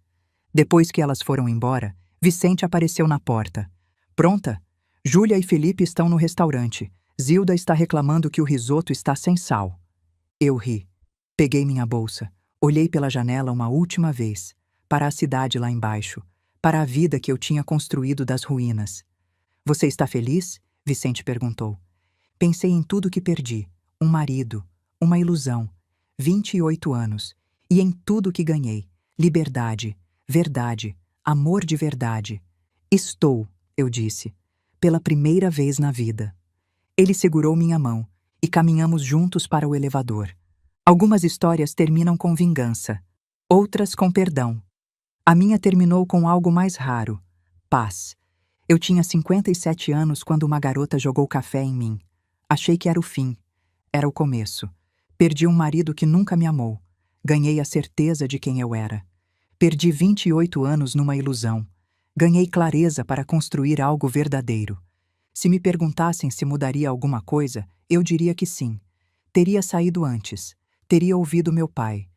Depois que elas foram embora, Vicente apareceu na porta. Pronta? Júlia e Felipe estão no restaurante. Zilda está reclamando que o risoto está sem sal. Eu ri. Peguei minha bolsa. Olhei pela janela uma última vez. Para a cidade lá embaixo. Para a vida que eu tinha construído das ruínas. Você está feliz? Vicente perguntou. Pensei em tudo que perdi. Um marido. Uma ilusão. 28 anos. E em tudo que ganhei. Liberdade. Verdade. Amor de verdade. Estou, eu disse. Pela primeira vez na vida. Ele segurou minha mão. e caminhamos juntos para o elevador. Algumas histórias terminam com vingança, outras com perdão. A minha terminou com algo mais raro: paz. Eu tinha 57 anos quando uma garota jogou café em mim. Achei que era o fim. Era o começo. Perdi um marido que nunca me amou. Ganhei a certeza de quem eu era. Perdi 28 anos numa ilusão. Ganhei clareza para construir algo verdadeiro. Se me perguntassem se mudaria alguma coisa, eu diria que sim. Teria saído antes. Teria ouvido meu pai.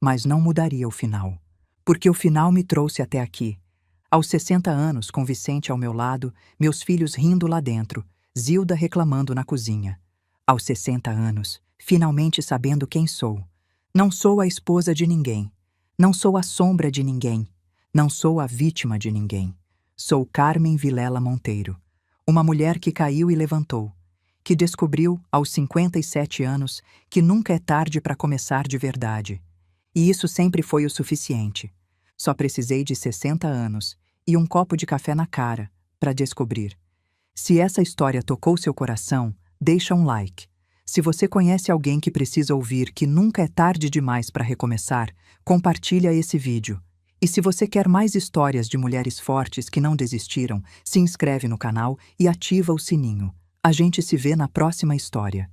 Mas não mudaria o final. Porque o final me trouxe até aqui. Aos 60 anos, com Vicente ao meu lado, meus filhos rindo lá dentro, Zilda reclamando na cozinha. Aos 60 anos, finalmente sabendo quem sou. Não sou a esposa de ninguém. Não sou a sombra de ninguém. Não sou a vítima de ninguém. Sou Carmen Vilela Monteiro. Uma mulher que caiu e levantou. Que descobriu, aos 57 anos, que nunca é tarde para começar de verdade. E isso sempre foi o suficiente. Só precisei de 60 anos e um copo de café na cara para descobrir. Se essa história tocou seu coração, deixa um like. Se você conhece alguém que precisa ouvir que nunca é tarde demais para recomeçar, compartilha esse vídeo. E se você quer mais histórias de mulheres fortes que não desistiram, se inscreve no canal e ativa o sininho. A gente se vê na próxima história.